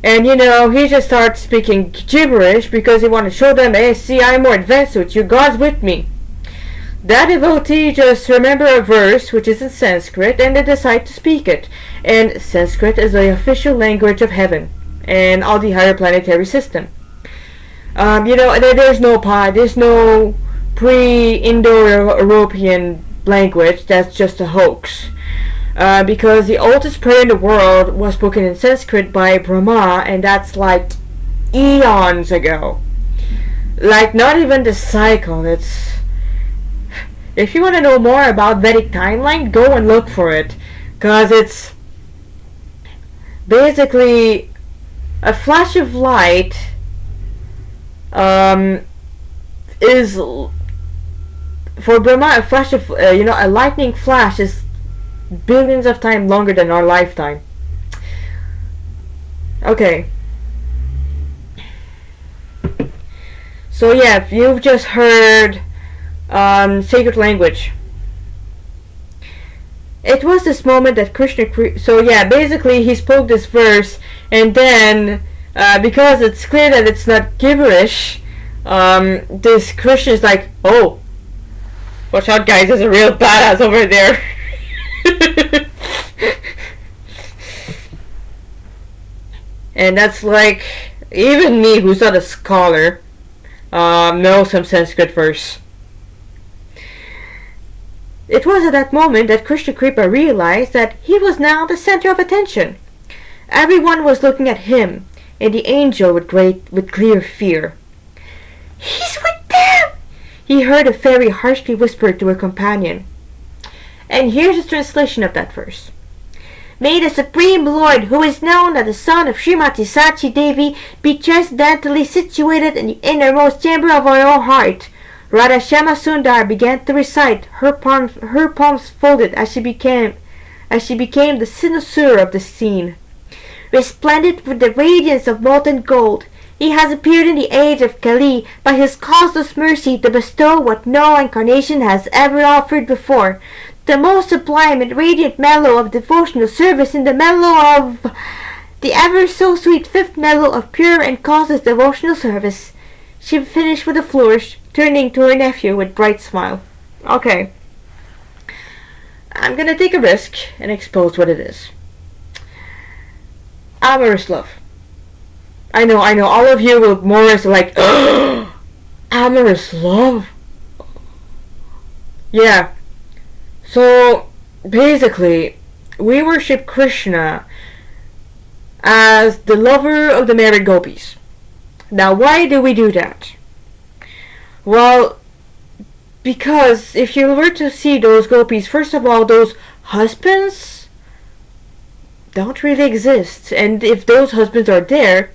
And he just starts speaking gibberish because he wanted to show them, hey, see, I'm more advanced with you, God's with me. That devotee just remember a verse which is in Sanskrit and they decide to speak it. And Sanskrit is the official language of heaven and all the higher planetary system. There's no pre-Indo-European language. That's just a hoax. Because the oldest prayer in the world was spoken in Sanskrit by Brahma, and that's like eons ago. Like not even the cycle. If you want to know more about Vedic timeline, go and look for it, because it's basically a flash of light. Is for Brahma a flash of a lightning flash is billions of times longer than our lifetime. Okay. So yeah, if you've just heard sacred language, It was this moment that Krishna. So yeah, basically he spoke this verse, and then because it's clear that it's not gibberish, this Krishna is like, "Oh, watch out, guys! There's a real badass over there." And that's like, even me, who's not a scholar, know some Sanskrit verse. It was at that moment that Krishna Kripa realized that he was now the center of attention. Everyone was looking at him, and the angel with clear fear. "He's with them!" he heard a fairy harshly whisper to her companion. And here's a translation of that verse. "May the Supreme Lord, who is known as the son of Srimati Sachi Devi, be transcendentally situated in the innermost chamber of our own heart." Radha Shama Sundar began to recite, her palms folded as she became the cynosure of the scene. "Resplendent with the radiance of molten gold, he has appeared in the age of Kali by his causeless mercy to bestow what no incarnation has ever offered before, the most sublime and radiant mellow of devotional service in the mellow of the ever so sweet fifth mellow of pure and causeless devotional service." She finished with a flourish, turning to her nephew with bright smile. Okay. I'm gonna take a risk and expose what it is. Amorous love. I know, all of you will more or less like, amorous love? Yeah. So, basically, we worship Krishna as the lover of the married gopis. Now, why do we do that? Well, because if you were to see those gopis, first of all, those husbands don't really exist. And if those husbands are there,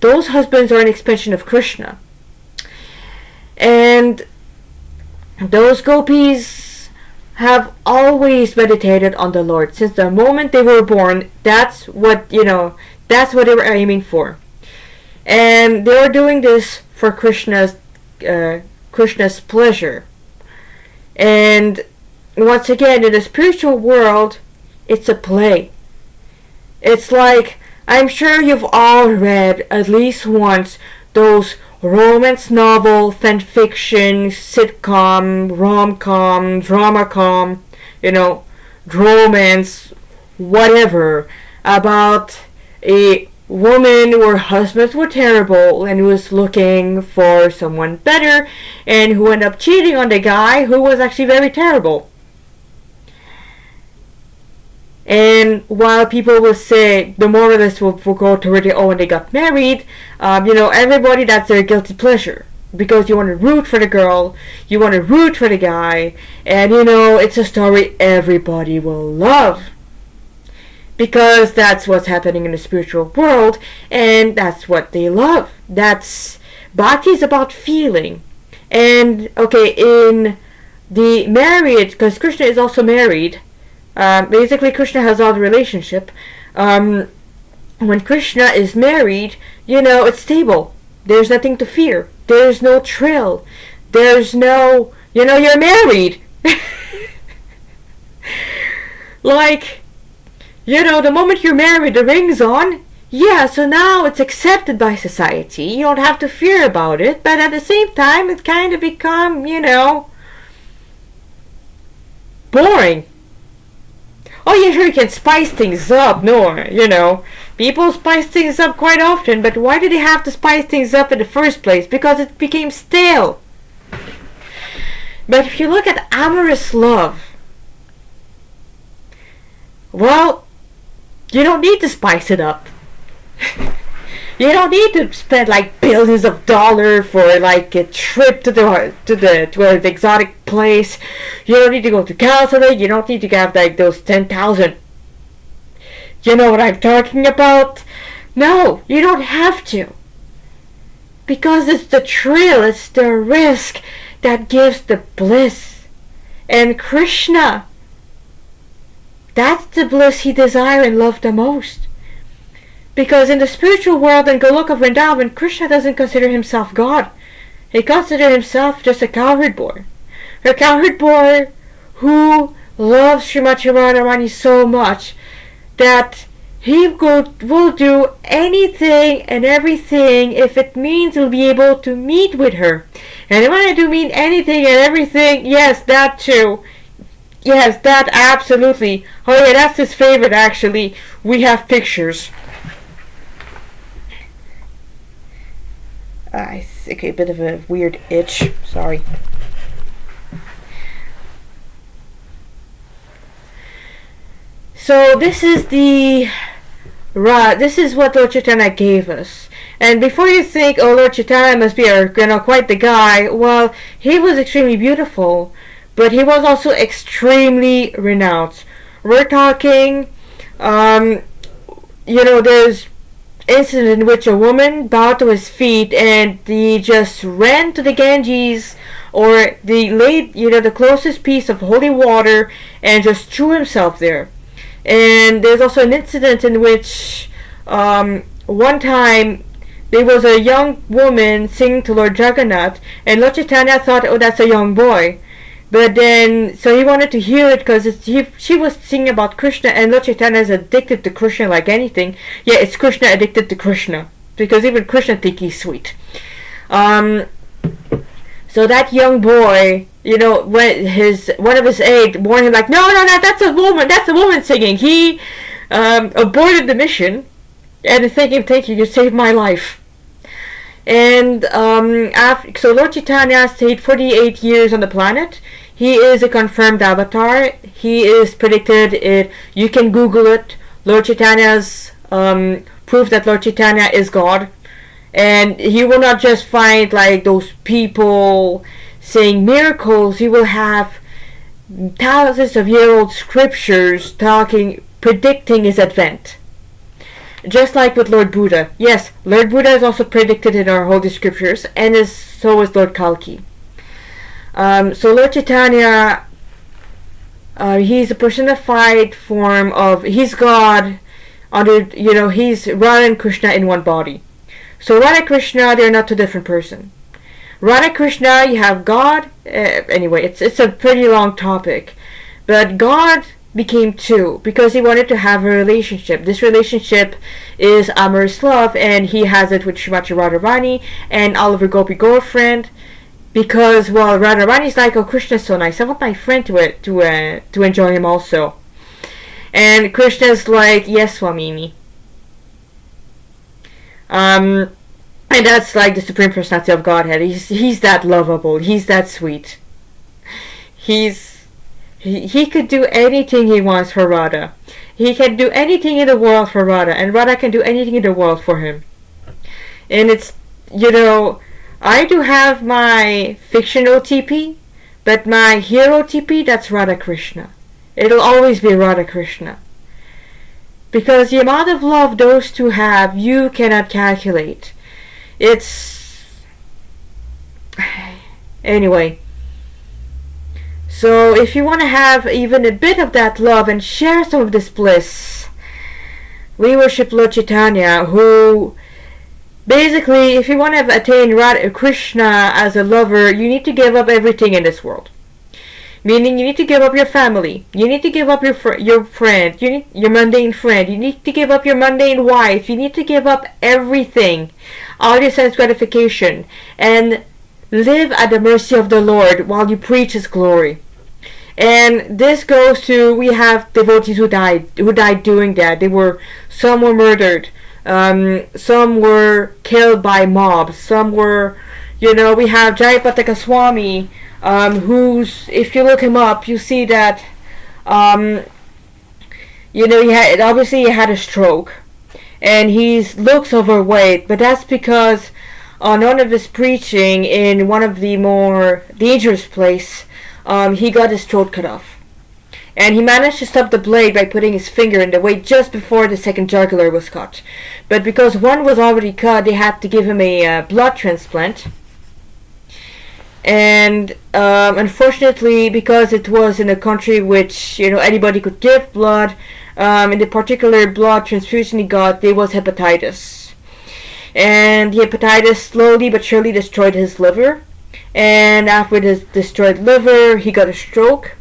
those husbands are an expansion of Krishna. And those gopis have always meditated on the Lord. Since the moment they were born, that's what they were aiming for. And they were doing this for Krishna's pleasure. And once again, in the spiritual world, it's a play. It's like, I'm sure you've all read at least once those romance novel, fanfiction, sitcom, rom-com, drama-com, romance, whatever, about a woman where husbands were terrible and was looking for someone better, and who ended up cheating on the guy who was actually very terrible. And while people will say, the moralists will go toward when they got married, everybody, that's their guilty pleasure. Because you want to root for the girl, you want to root for the guy, and it's a story everybody will love. Because that's what's happening in the spiritual world, and that's what they love. Bhakti is about feeling. And, in the marriage, because Krishna is also married, basically Krishna has all the relationship. When Krishna is married, it's stable. There's nothing to fear. There's no thrill. There's no, you're married. The moment you're married, the ring's on. Yeah, so now it's accepted by society. You don't have to fear about it. But at the same time, it kind of become, boring. Oh, yeah, sure, you can spice things up. No, people spice things up quite often. But why did they have to spice things up in the first place? Because it became stale. But if you look at amorous love, well, you don't need to spice it up. You don't need to spend billions of dollars for a trip to an exotic place. You don't need to go to counseling. You don't need to have those 10,000. You know what I'm talking about? No, you don't have to. Because it's the thrill, it's the risk that gives the bliss. And Krishna, that's the bliss he desires and loves the most. Because in the spiritual world in Goloka Vrindavan, Krishna doesn't consider himself God. He considers himself just a cowherd boy. A cowherd boy who loves Srimati Radharani so much that he will do anything and everything if it means he'll be able to meet with her. And when I do mean anything and everything, yes, that too. Yes, that absolutely. Oh yeah, that's his favorite actually. We have pictures. Okay, a bit of a weird itch. Sorry. So this is what Lord Chaitanya gave us. And before you think, oh, Lord Chaitanya must be quite the guy, well, he was extremely beautiful, but he was also extremely renowned. We're talking, there's incident in which a woman bowed to his feet and he just ran to the Ganges or the closest piece of holy water and just threw himself there. And there's also an incident in which one time there was a young woman singing to Lord Jagannath, and Lord Chaitanya thought, oh, that's a young boy. But then, so he wanted to hear it because she was singing about Krishna, and Lord Chaitanya is addicted to Krishna like anything. Yeah, it's Krishna addicted to Krishna, because even Krishna thinks he's sweet. So that young boy, when one of his aides warned him, like, no, that's a woman singing. He aborted the mission, and thank you, you saved my life. And so Lord Chaitanya stayed 48 years on the planet. He is a confirmed avatar. He is predicted. You can Google it. Lord Chaitanya's proof that Lord Chaitanya is God. And he will not just find like those people saying miracles. He will have thousands of year-old scriptures predicting his advent. Just like with Lord Buddha. Yes, Lord Buddha is also predicted in our holy scriptures, and so is Lord Kalki. So Lord Chaitanya, he's a personified form of, he's God, he's Radha and Krishna in one body. So Radha and Krishna, they're not two different persons. Radha and Krishna, you have God, anyway, it's a pretty long topic. But God became two because he wanted to have a relationship. This relationship is amorous love, and he has it with Srimati Radharani and Oliver Gopi girlfriend, because Radharani's like, oh, Krishna's so nice, I want my friend to enjoy him also. And Krishna's like, yes, Swamini. And that's like the Supreme Personality of Godhead. He's that lovable, he's that sweet. He could do anything he wants for Radha. He can do anything in the world for Radha, and Radha can do anything in the world for him. And it's, I do have my fiction OTP, but my hero OTP, that's Radha Krishna. It'll always be Radha Krishna. Because the amount of love those two have, you cannot calculate. Anyway. So if you want to have even a bit of that love and share some of this bliss, we worship Lord Chaitanya, who basically, if you want to attain Radha Krishna as a lover, you need to give up everything in this world. Meaning you need to give up your family, you need to give up your friend, your mundane friend, you need to give up your mundane wife, you need to give up everything, all your sense gratification, and live at the mercy of the Lord while you preach His glory. And this goes to, we have devotees who died doing that. Some were murdered, some were killed by mobs, some were, we have Jayapataka Swami, who's, if you look him up, you see that, he had a stroke, and he looks overweight, but that's because on one of his preaching in one of the more dangerous places, he got his throat cut off. And he managed to stop the blade by putting his finger in the way just before the second jugular was cut. But because one was already cut, they had to give him a blood transplant. And unfortunately, because it was in a country which anybody could give blood, in the particular blood transfusion he got, there was hepatitis. And the hepatitis slowly but surely destroyed his liver. And after this destroyed liver, he got a stroke.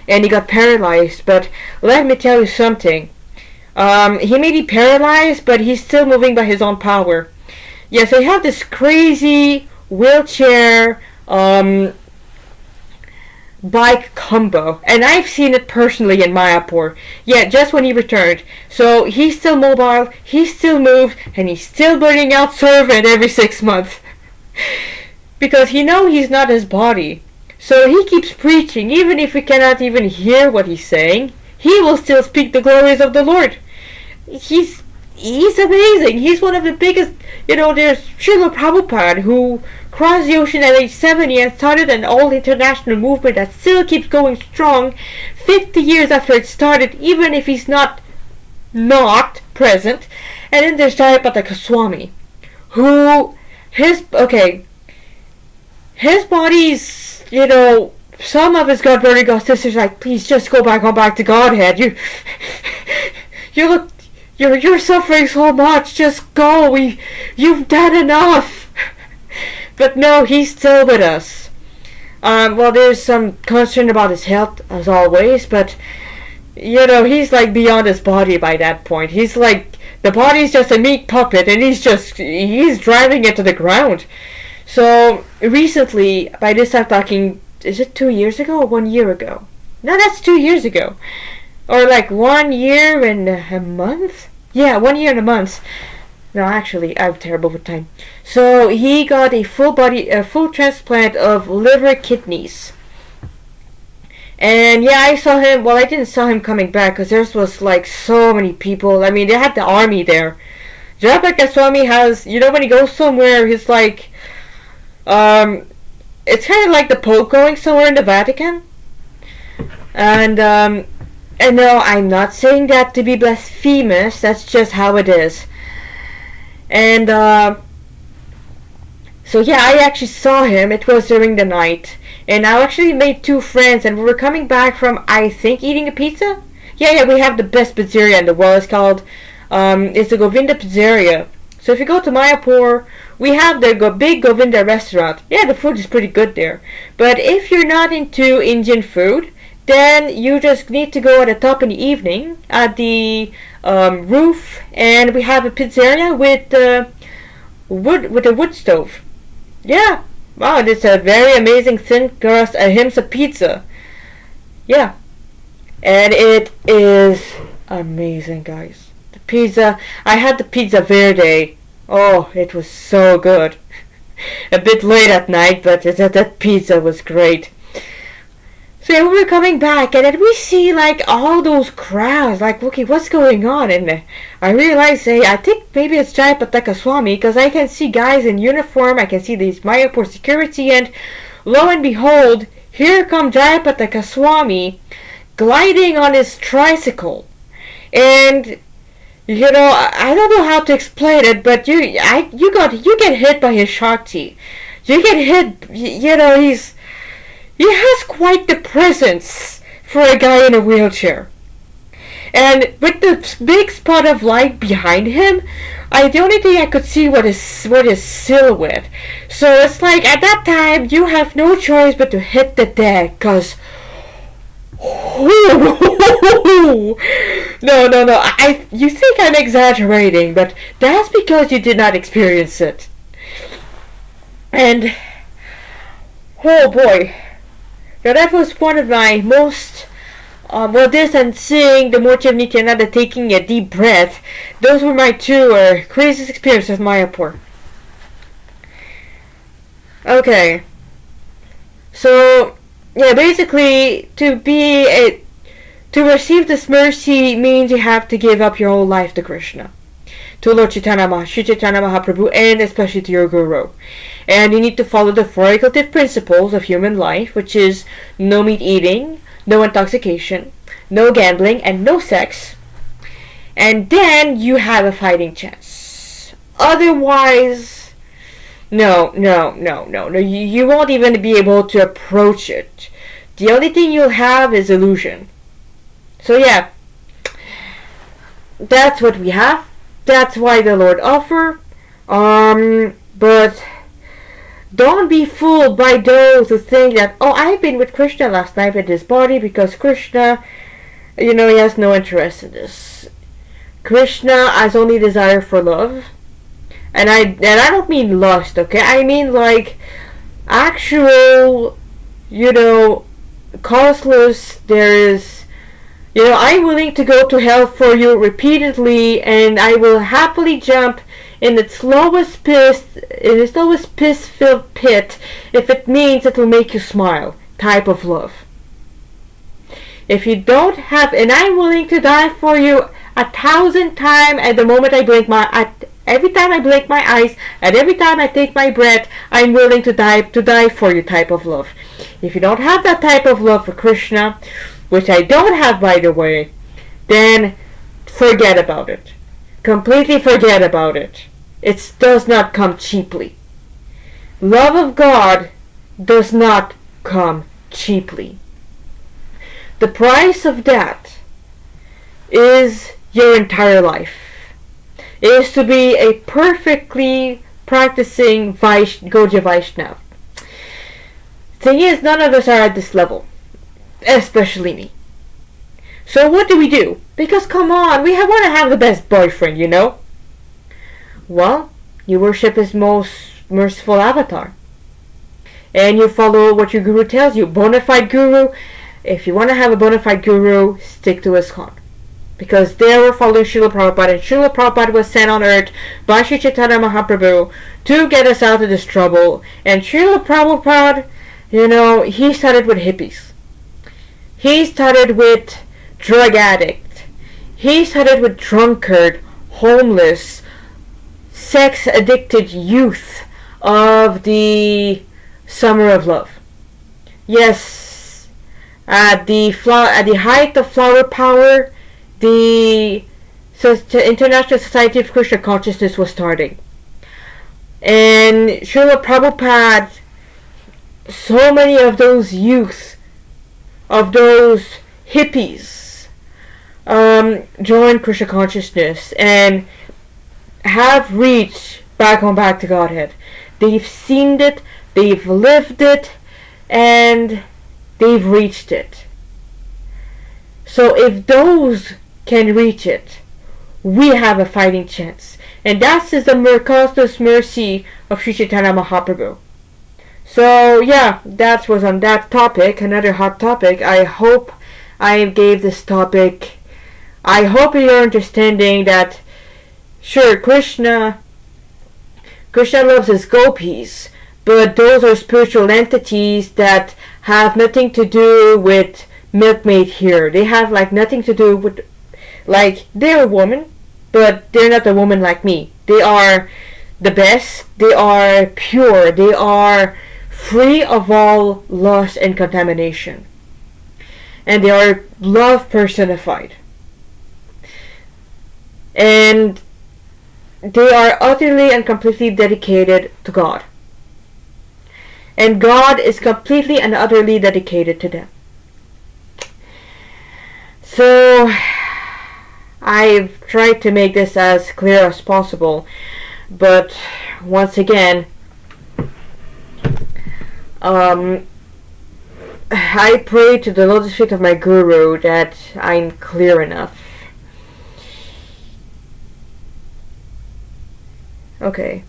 and he got paralyzed. But let me tell you something. He may be paralyzed, but he's still moving by his own power. Yeah, so he had this crazy wheelchair bike combo, and I've seen it personally in Mayapur. Yeah, just when he returned. So he's still mobile, he still moves, and he's still burning out servant every 6 months. Because he knows he's not his body. So he keeps preaching, even if we cannot even hear what he's saying. He will still speak the glories of the Lord. He's amazing. He's one of the biggest, there's Srila Prabhupada, who crossed the ocean at age 70 and started an all-international movement that still keeps going strong 50 years after it started, even if he's not present. And then there's Jayapataka Goswami, who, his body's, some of his God-burning God sisters are like, please just go back to Godhead. You're suffering so much. Just go. You've done enough. But no, he's still with us. Well, there's some concern about his health as always, but he's like beyond his body by that point. He's like, the body's just a meat puppet, and he's driving it to the ground. So recently, by this I'm talking, is it 2 years ago or 1 year ago? No, that's 2 years ago. Or like 1 year and a month? Yeah, 1 year and a month. No, actually, I'm terrible with time. So he got a full transplant of liver kidneys. And yeah, I saw him, well, I didn't saw him coming back because there was like so many people. I mean, they had the army there. Jayapataka Goswami has, when he goes somewhere, he's like, it's kind of like the Pope going somewhere in the Vatican. And no, I'm not saying that to be blasphemous, that's just how it is. And, so yeah, I actually saw him, it was during the night. And I actually made 2 friends, and we were coming back from, I think, eating a pizza? Yeah, we have the best pizzeria in the world, it's called, it's the Govinda Pizzeria. So if you go to Mayapur, we have the big Govinda restaurant. Yeah, the food is pretty good there. But if you're not into Indian food, then you just need to go at the top in the evening at the roof, and we have a pizzeria with a wood stove. Yeah, wow, it's a very amazing thin crust ahimsa pizza. Yeah, and it is amazing, guys. The pizza, I had the pizza verde. Oh, it was so good. A bit late at night, but that pizza was great. So yeah, we were coming back, and then we see like all those crowds, like, okay, what's going on? And I realized, hey, I think maybe it's Jayapataka Goswami, because I can see guys in uniform, I can see these Mayapur security, and lo and behold, here come Jayapataka Goswami gliding on his tricycle. And I don't know how to explain it, but you get hit by his Shakti. You get hit, he has quite the presence for a guy in a wheelchair. And with the big spot of light behind him, the only thing I could see was his silhouette. So it's like, at that time, you have no choice but to hit the deck, cause no, you think I'm exaggerating, but that's because you did not experience it. And oh boy, now that was one of my most this and seeing the Murti of Nityananda taking a deep breath, those were my 2 craziest experiences of Mayapur. Okay, so yeah, basically to receive this mercy means you have to give up your whole life to Krishna, to Lord Chaitanya Mahaprabhu, and especially to your Guru. And you need to follow the 4 regulative principles of human life, which is no meat eating, no intoxication, no gambling, and no sex. And then you have a fighting chance. Otherwise, no, you won't even be able to approach it. The only thing you'll have is illusion. So yeah, that's what we have. That's why the Lord offer. But Don't be fooled by those who think that, oh, I've been with Krishna last night at this party because Krishna, he has no interest in this. Krishna has only desire for love. And I don't mean lust, okay? I mean like actual, causeless, there is, I'm willing to go to hell for you repeatedly, and I will happily jump in the slowest piss-filled pit if it means it will make you smile type of love. If you don't have, and I'm willing to die for you 1,000 times at the moment I blink every time I blink my eyes, and every time I take my breath, I'm willing to die for you type of love. If you don't have that type of love for Krishna, which I don't have, by the way, then forget about it. Completely forget about it. It does not come cheaply. Love of God does not come cheaply. The price of that is your entire life. It is to be a perfectly practicing Gaudiya Vaishnav. Thing is, none of us are at this level. Especially me. So what do? Because come on, we want to have the best boyfriend, Well, you worship his most merciful avatar. And you follow what your guru tells you. Bona fide guru. If you want to have a bona fide guru, stick to ISKCON. Because they were following Srila Prabhupada, and Srila Prabhupada was sent on earth by Sri Chaitanya Mahaprabhu to get us out of this trouble. And Srila Prabhupada, he started with hippies. He started with drug addict. He started with drunkard, homeless, sex-addicted youth of the Summer of Love. Yes, at the height of flower power, the International Society of Krishna Consciousness was starting. And Srila Prabhupada, so many of those youth, of those hippies, joined Krishna Consciousness and have reached back to Godhead. They've seen it, they've lived it, and they've reached it. So if those can reach it, we have a fighting chance. And that is the causeless mercy of Sri Chaitanya Mahaprabhu. So yeah, that was on that topic, another hot topic. I hope I gave this topic. I hope you're understanding that, sure, Krishna loves his gopis, but those are spiritual entities that have nothing to do with milkmaid here. They have nothing to do with, they're a woman, but they're not a woman like me. They are the best, they are pure, they are free of all lust and contamination. And they are love personified. And they are utterly and completely dedicated to God. And God is completely and utterly dedicated to them. So I've tried to make this as clear as possible, but once again, I pray to the lotus feet of my guru that I'm clear enough. Okay.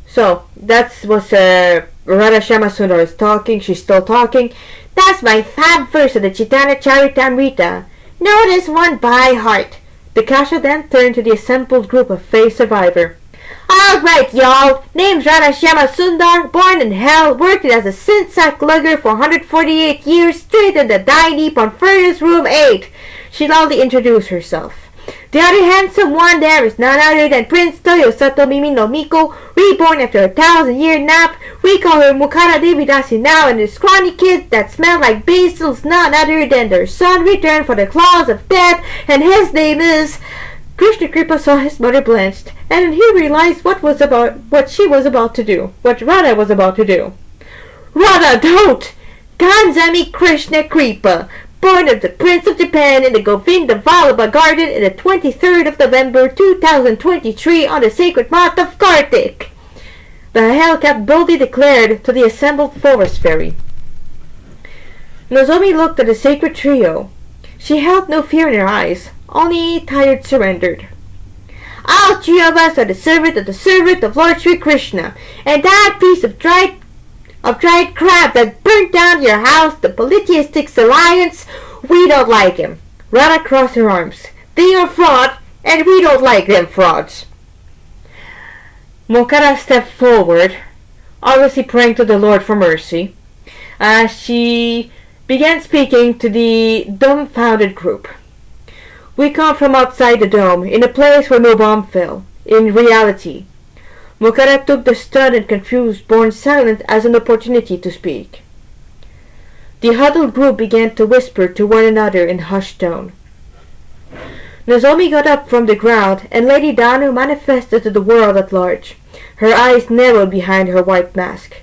So, that's what Radha Shama Sundar is talking. She's still talking. That's my fab verse of the Chaitanya Charitamrita. Know this one by heart. The Kasha then turned to the assembled group of faith survivor. Alright, y'all. Name's Radha Shama Sundar, born in hell, worked as a sin-sack lugger for 148 years, straight in the Dainip on Furnace Room 8. She loudly introduced herself. The other handsome one there is none other than Prince Toyosato Mimi no Miko, reborn after a 1,000-year nap. We call her Mukara Devi Dasi now, and the scrawny kids that smell like basils none other than their son returned for the claws of death, and his name is... Krishna Kripa saw his mother blanched, and he realized what she was about to do, what Radha was about to do. Radha, don't! Ganzami Krishna Kripa, born of the Prince of Japan in the Govinda Vallabha Garden in the 23rd of November 2023 on the sacred month of Kartik, the Hellcat boldly declared to the assembled forest fairy. Nozomi looked at the sacred trio. She held no fear in her eyes, only tired surrendered. All three of us are the servant of Lord Sri Krishna, and that piece of dried crab that burnt down your house, the Polytheistic Alliance, we don't like him. Run across her arms. They are fraud, and we don't like them frauds. Mokara stepped forward, obviously praying to the Lord for mercy, as she began speaking to the dumbfounded group. We come from outside the dome, in a place where no bomb fell. In reality, Mokara took the stunned and confused born silent as an opportunity to speak. The huddled group began to whisper to one another in hushed tone. Nozomi got up from the ground, and Lady Danu manifested to the world at large. Her eyes narrowed behind her white mask.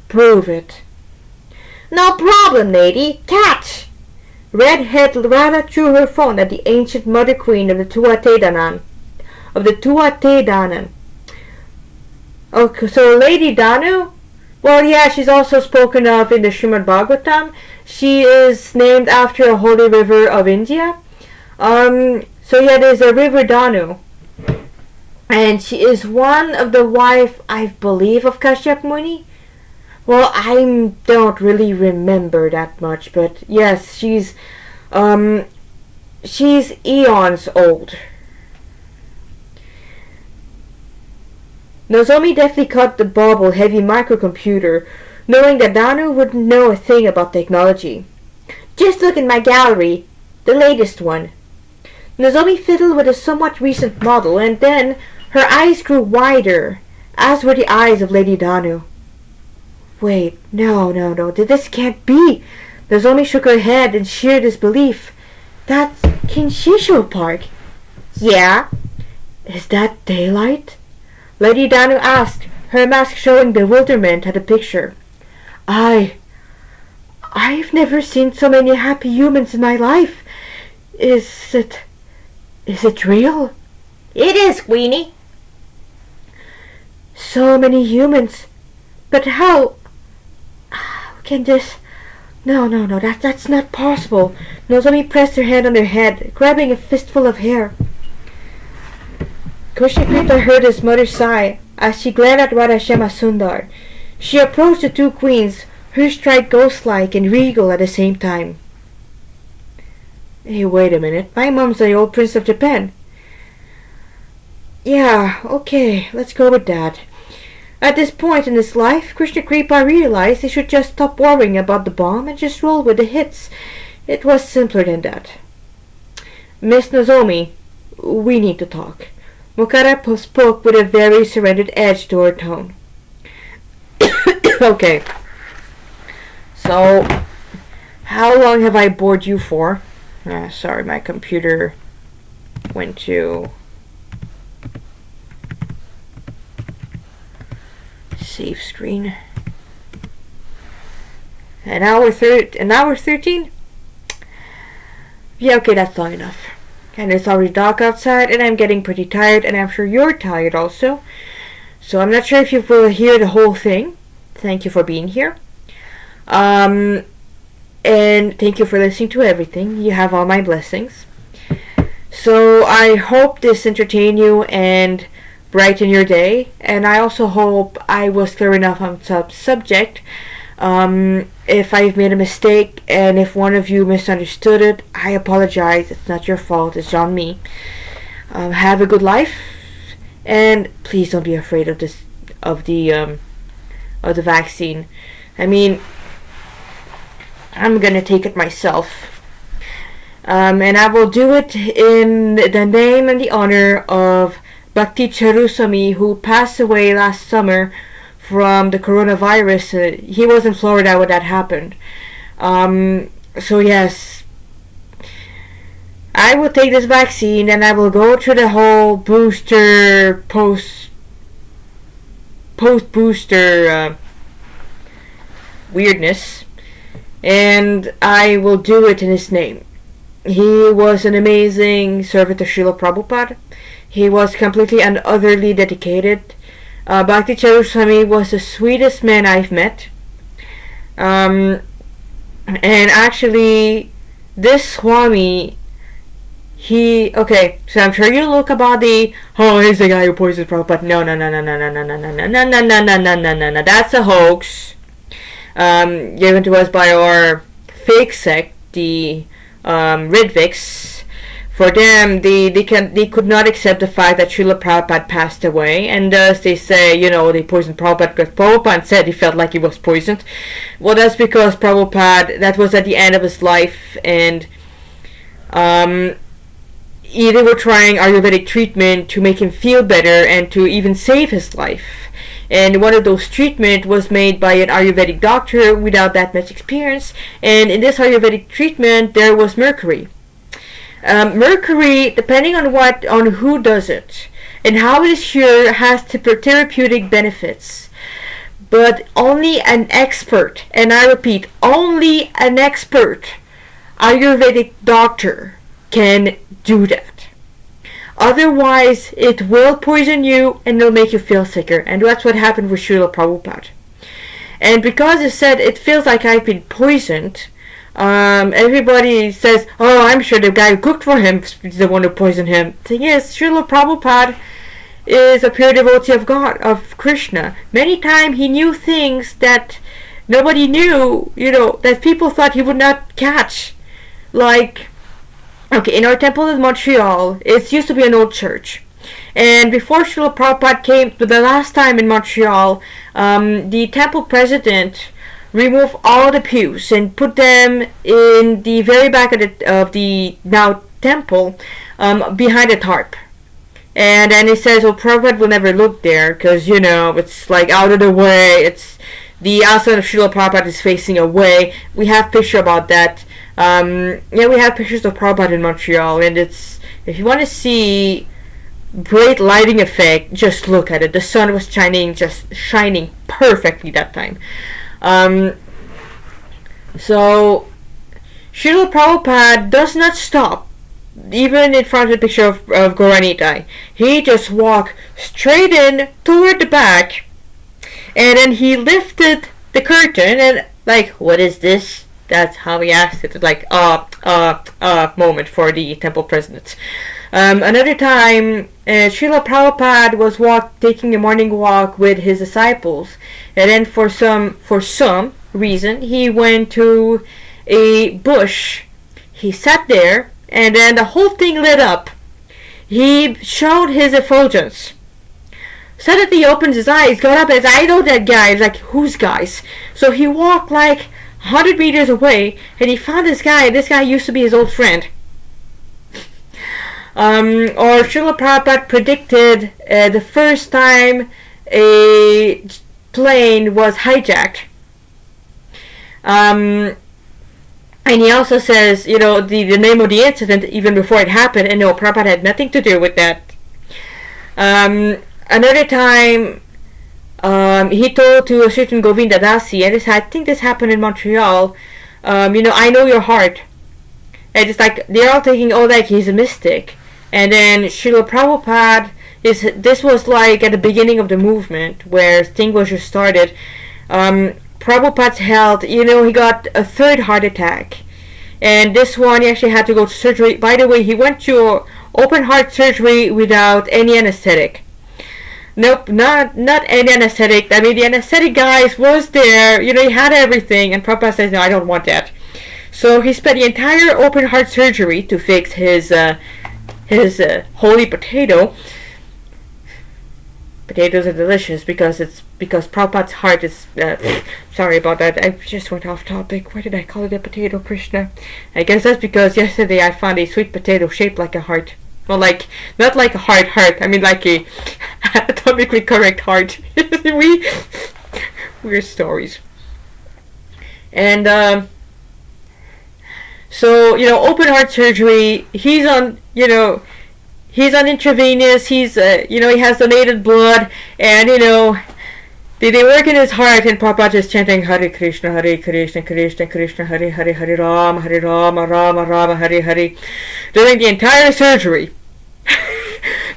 Prove it. No problem, lady. Catch! Red-headed Rana threw her phone at the ancient mother queen of the Tuatha Dé Danann. Okay, so Lady Danu? Well, yeah, she's also spoken of in the Srimad Bhagavatam. She is named after a holy river of India. So yeah, there's a river Danu. And she is one of the wife, I believe, of Kashyap Muni. Well, I don't really remember that much, but yes, she's eons old. Nozomi deftly cut the bauble-heavy microcomputer, knowing that Danu wouldn't know a thing about technology. Just look in my gallery, the latest one. Nozomi fiddled with a somewhat recent model, and then her eyes grew wider, as were the eyes of Lady Danu. Wait, no, this can't be. Nozomi shook her head in sheer disbelief. That's Kinshisho Park. Yeah. Is that daylight? Lady Danu asked, her mask showing bewilderment at the picture. I've never seen so many happy humans in my life. Is it real? It is, Queenie. So many humans. But how can this... No, that's not possible. Nozomi pressed her hand on her head, grabbing a fistful of hair. Krishnakripa heard his mother sigh as she glared at Radhashama Sundar. She approached the two queens, her stride ghost-like and regal at the same time. Hey, wait a minute. My mom's the old Prince of Japan. Yeah, okay, let's go with that. At this point in his life, Krishnakripa realized he should just stop worrying about the bomb and just roll with the hits. It was simpler than that. Miss Nozomi, we need to talk. Mokara spoke with a very surrendered edge to her tone. Okay. So, how long have I bored you for? Sorry, my computer went to... save screen. An hour 13? Yeah, okay, that's long enough. And it's already dark outside, and I'm getting pretty tired, and I'm sure you're tired also. So I'm not sure if you will hear the whole thing. Thank you for being here. And thank you for listening to everything. You have all my blessings. So I hope this entertained you and brighten your day, and I also hope I was clear enough on subject. If I've made a mistake and if one of you misunderstood it, I apologize. It's not your fault. It's on me. Have a good life, and please don't be afraid of the vaccine. I mean, I'm gonna take it myself, and I will do it in the name and the honor of Bhakti Charusami, who passed away last summer from the coronavirus. He was in Florida when that happened. So yes, I will take this vaccine and I will go through the whole post-booster weirdness. and I will do it in his name. He was an amazing servant to Srila Prabhupada. He was completely and utterly dedicated. Bhakti Charu Swami was the sweetest man I've met. And actually, this Swami, okay, so I'm sure you look about he's the guy who poisoned Prabhupada. No, that's a hoax. Given to us by our fake sect, the Ridviks. For them, they could not accept the fact that Srila Prabhupada passed away, and thus they say, they poisoned Prabhupada because Prabhupada said he felt like he was poisoned. Well, that's because Prabhupada, that was at the end of his life, and they were trying Ayurvedic treatment to make him feel better and to even save his life. And one of those treatment was made by an Ayurvedic doctor without that much experience, and in this Ayurvedic treatment there was mercury. Mercury, depending on who does it and how it is used, has therapeutic benefits. But only an expert, and I repeat, only an expert Ayurvedic doctor can do that. Otherwise, it will poison you and it'll make you feel sicker. And that's what happened with Srila Prabhupada. And because it said it feels like I've been poisoned, everybody says, oh, I'm sure the guy who cooked for him is the one who poisoned him. The thing is, Srila Prabhupada is a pure devotee of God, of Krishna. Many times he knew things that nobody knew, that people thought he would not catch. Like, okay, in our temple in Montreal, it used to be an old church. And before Srila Prabhupada came, the last time in Montreal, the temple president removed all the pews and put them in the very back of the now temple, behind a tarp. And then he says, well, Prabhupada will never look there because, it's like out of the way. It's the asana of Srila Prabhupada is facing away. We have picture about that. We have pictures of Prabhupada in Montreal, and if you want to see great lighting effect, just look at it. The sun was just shining perfectly that time. So Srila Prabhupada does not stop even in front of the picture of Gaura Nitai. He just walked straight in toward the back, and then he lifted the curtain and like, what is this? That's how he asked it. Like, moment for the temple president. Another time, Srila Prabhupada was taking a morning walk with his disciples, and then for some reason, he went to a bush. He sat there, and then the whole thing lit up. He showed his effulgence. Suddenly he opens his eyes, got up and said, I know that guy. He's like, whose guys? So he walked like 100 meters away, and he found this guy. This guy used to be his old friend. Or Srila Prabhupada predicted the first time a plane was hijacked. And he also says, the name of the incident even before it happened, and no, Prabhupada had nothing to do with that. Another time, he told to a certain Govinda Dasi, and I think this happened in Montreal, I know your heart. And it's like, they're all thinking, like he's a mystic. And then Srila Prabhupada, this was like at the beginning of the movement, where thing was just started. Prabhupada's health, he got a third heart attack. And this one, he actually had to go to surgery. By the way, he went to open heart surgery without any anesthetic. Nope, not any anesthetic. I mean, the anesthetic guys was there, he had everything, and Prabhupada says, no, I don't want that. So he spent the entire open heart surgery to fix his holy potato. Potatoes are delicious because Prabhupada's heart is, sorry about that, I just went off topic. Why did I call it a potato, Krishna? I guess that's because yesterday I found a sweet potato shaped like a heart. Well, like, not like a heart, I mean like a anatomically correct heart. Weird stories. And, so, open heart surgery, he's on intravenous, he has donated blood, and, They work in his heart, and Prabhupada is chanting Hare Krishna, Hare Krishna, Krishna Krishna, Hare Hare, Hare Rama, Hare Rama, Rama Rama, Hare Hare, during the entire surgery.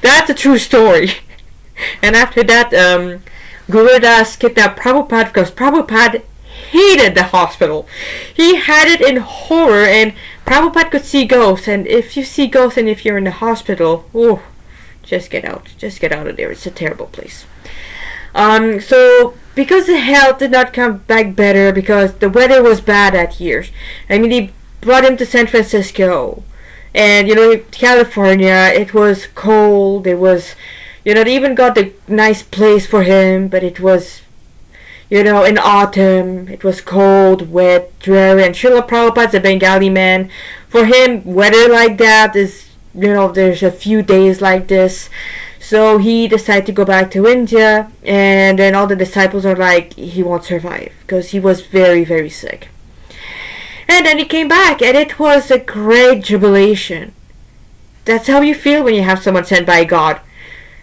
That's a true story. And after that, Guru Das kidnapped Prabhupada because Prabhupada hated the hospital. He had it in horror, and Prabhupada could see ghosts. And if you see ghosts and if you're in the hospital, oh, just get out. Just get out of there. It's a terrible place. So because the health did not come back better, because the weather was bad that year. I mean, they brought him to San Francisco, and California. It was cold. It was, they even got the nice place for him, but it was, in autumn. It was cold, wet, dreary, and Srila Prabhupada's a Bengali man. For him, weather like that is, there's a few days like this. So he decided to go back to India, and then all the disciples are like, he won't survive, because he was very, very sick. And then he came back, and it was a great jubilation. That's how you feel when you have someone sent by God.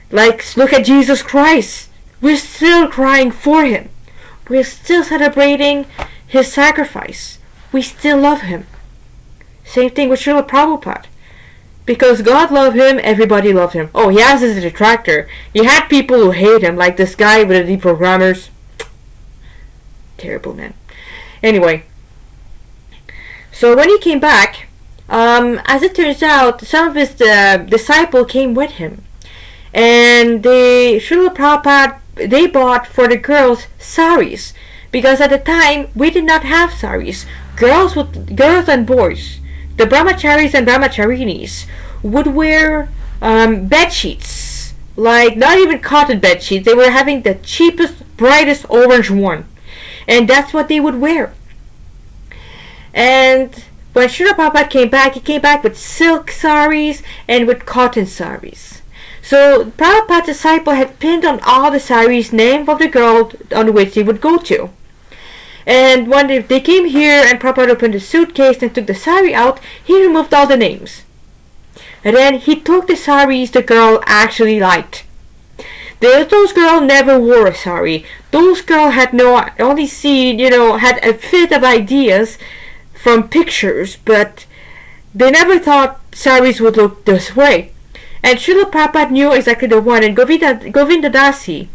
Like, look at Jesus Christ. We're still crying for him. We're still celebrating his sacrifice. We still love him. Same thing with Srila Prabhupada. Because God loved him, everybody loved him. Oh, he has his detractor. He had people who hate him, like this guy with the deprogrammers. Terrible man. Anyway, so when he came back, as it turns out, some of his disciples came with him. And Srila Prabhupada, they bought for the girls saris. Because at the time, we did not have saris. Girls and boys, the brahmacharis and brahmacharinis, would wear bed sheets, like not even cotton bed sheets. They were having the cheapest, brightest orange one, and that's what they would wear. And when Srila Prabhupada came back, he came back with silk saris and with cotton saris. So Prabhupada's disciple had pinned on all the saris name of the girl on which they would go to. And when they came here and Prabhupada opened the suitcase and took the sari out, he removed all the names. And then he took the saris the girl actually liked. Those girls never wore a sari. Those girls had only seen, had a fit of ideas from pictures, but they never thought saris would look this way. And Srila Prabhupada knew exactly the one. And Govinda Dasi,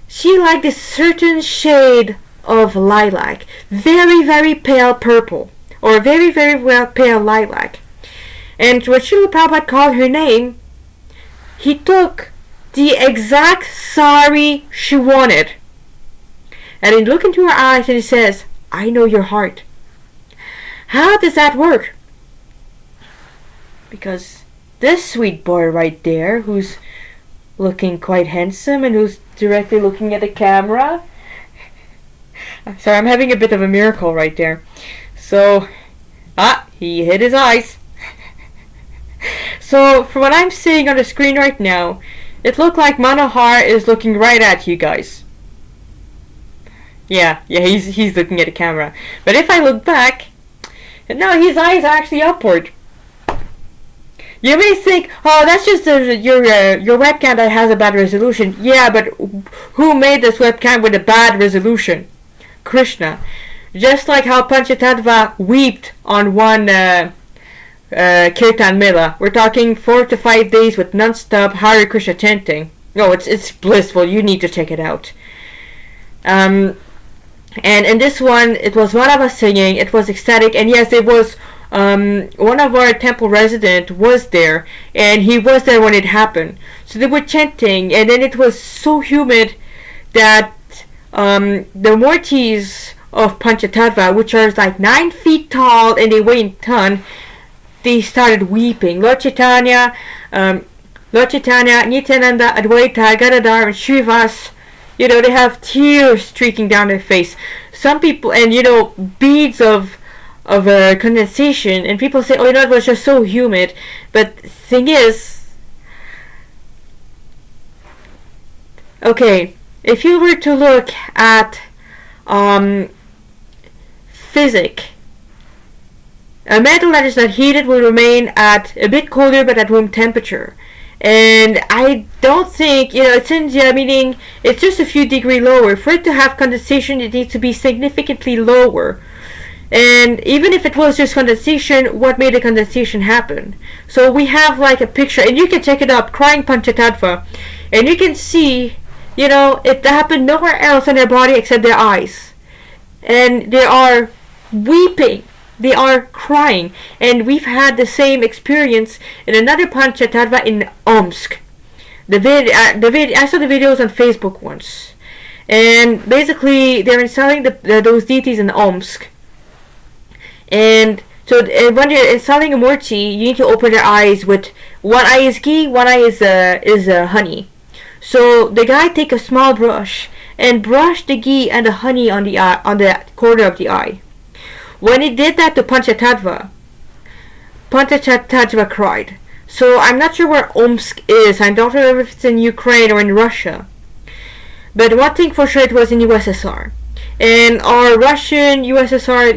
she liked a certain shade of lilac, very, very pale purple, or very, very well pale lilac. And when Srila Prabhupada called her name, he took the exact sari she wanted. And he looked into her eyes and he says, I know your heart. How does that work? Because this sweet boy right there, who's looking quite handsome and who's directly looking at the camera, sorry, I'm having a bit of a miracle right there. So, he hit his eyes. So, from what I'm seeing on the screen right now, it looked like Manohar is looking right at you guys. Yeah, he's looking at the camera. But if I look back, no, his eyes are actually upward. You may think, oh, that's just your webcam that has a bad resolution. Yeah, but who made this webcam with a bad resolution? Krishna. Just like how Panchatattva wept on one Kirtan Mela. We're talking 4 to 5 days with non-stop Hare Krishna chanting. No, it's blissful. You need to check it out. And in this one, it was one of us singing. It was ecstatic. And yes, it was one of our temple resident was there. And he was there when it happened. So they were chanting. And then it was so humid that the Murtis of Panchatattva, which are like 9 feet tall and they weigh in ton, they started weeping. Lord Chaitanya, Nityananda, Advaita, Gadadhar, and Srivas, they have tears streaking down their face. Some people, and beads of condensation, and people say, it was just so humid. But the thing is, okay, if you were to look at physics, a metal that is not heated will remain at a bit colder but at room temperature. And I don't think, it's India, meaning it's just a few degrees lower. For it to have condensation, it needs to be significantly lower. And even if it was just condensation, what made the condensation happen? So we have like a picture, and you can check it up, crying Panchatattva, and you can see, it happened nowhere else in their body except their eyes. And they are weeping. They are crying. And we've had the same experience in another Panchatattva in Omsk. I saw the videos on Facebook once. And basically, they're installing those deities in Omsk. And so when you're installing a murti, you need to open their eyes with one eye is ghee, one eye is honey. So the guy take a small brush and brush the ghee and the honey on the corner of the eye. When he did that to Panchatattva cried. So I'm not sure where Omsk is. I don't remember if it's in Ukraine or in Russia. But one thing for sure, it was in USSR. And our Russian USSR,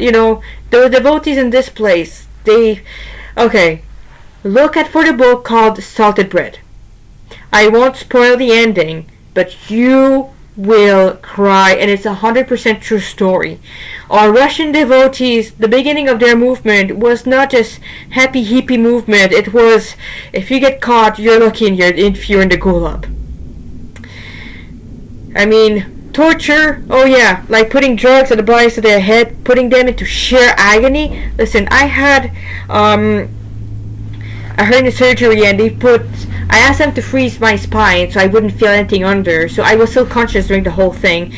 the devotees in this place, look at for the book called Salted Bread. I won't spoil the ending, but you will cry, and it's 100% true story. Our Russian devotees, the beginning of their movement was not just happy hippie movement. It was, if you get caught, you're lucky if you're in the gulag. I mean, torture, like putting drugs at the bodies of their head, putting them into sheer agony. Listen, I had a hernia surgery, and I asked them to freeze my spine so I wouldn't feel anything under, so I was still conscious during the whole thing.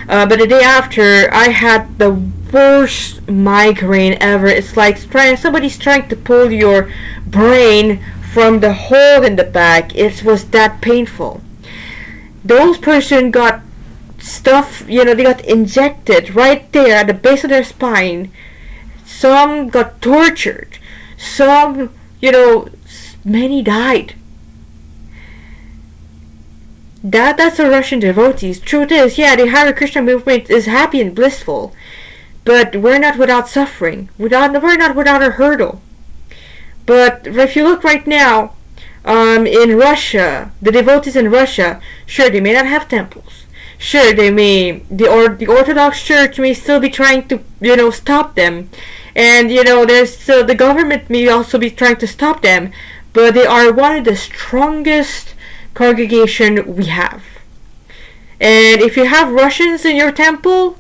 But the day after, I had the worst migraine ever. It's like somebody's trying to pull your brain from the hole in the back. It was that painful. Those person got stuff, they got injected right there at the base of their spine. Some got tortured. Some, many died. That's the Russian devotees. Truth is, the Hare Krishna movement is happy and blissful, but we're not without suffering. We're not without a hurdle. But if you look right now, in Russia, the devotees in Russia, sure, they may not have temples. Sure, the Orthodox Church may still be trying to, stop them. And, the government may also be trying to stop them. But they are one of the strongest congregation we have. And if you have Russians in your temple,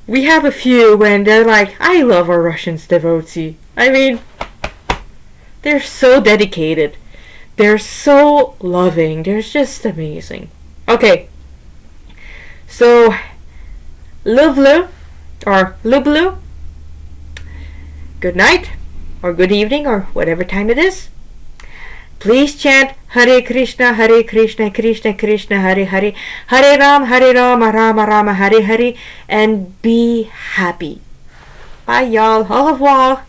we have a few, and they're like, I love our Russians devotee. I mean, they're so dedicated. They're so loving. They're just amazing. Okay. So, Lublu, or Lublu, good night, or good evening, or whatever time it is. Please chant Hare Krishna, Krishna Krishna, Hare Hare, Hare Rama, Rama Rama, Hare Hare, and be happy. Bye, y'all. Au revoir.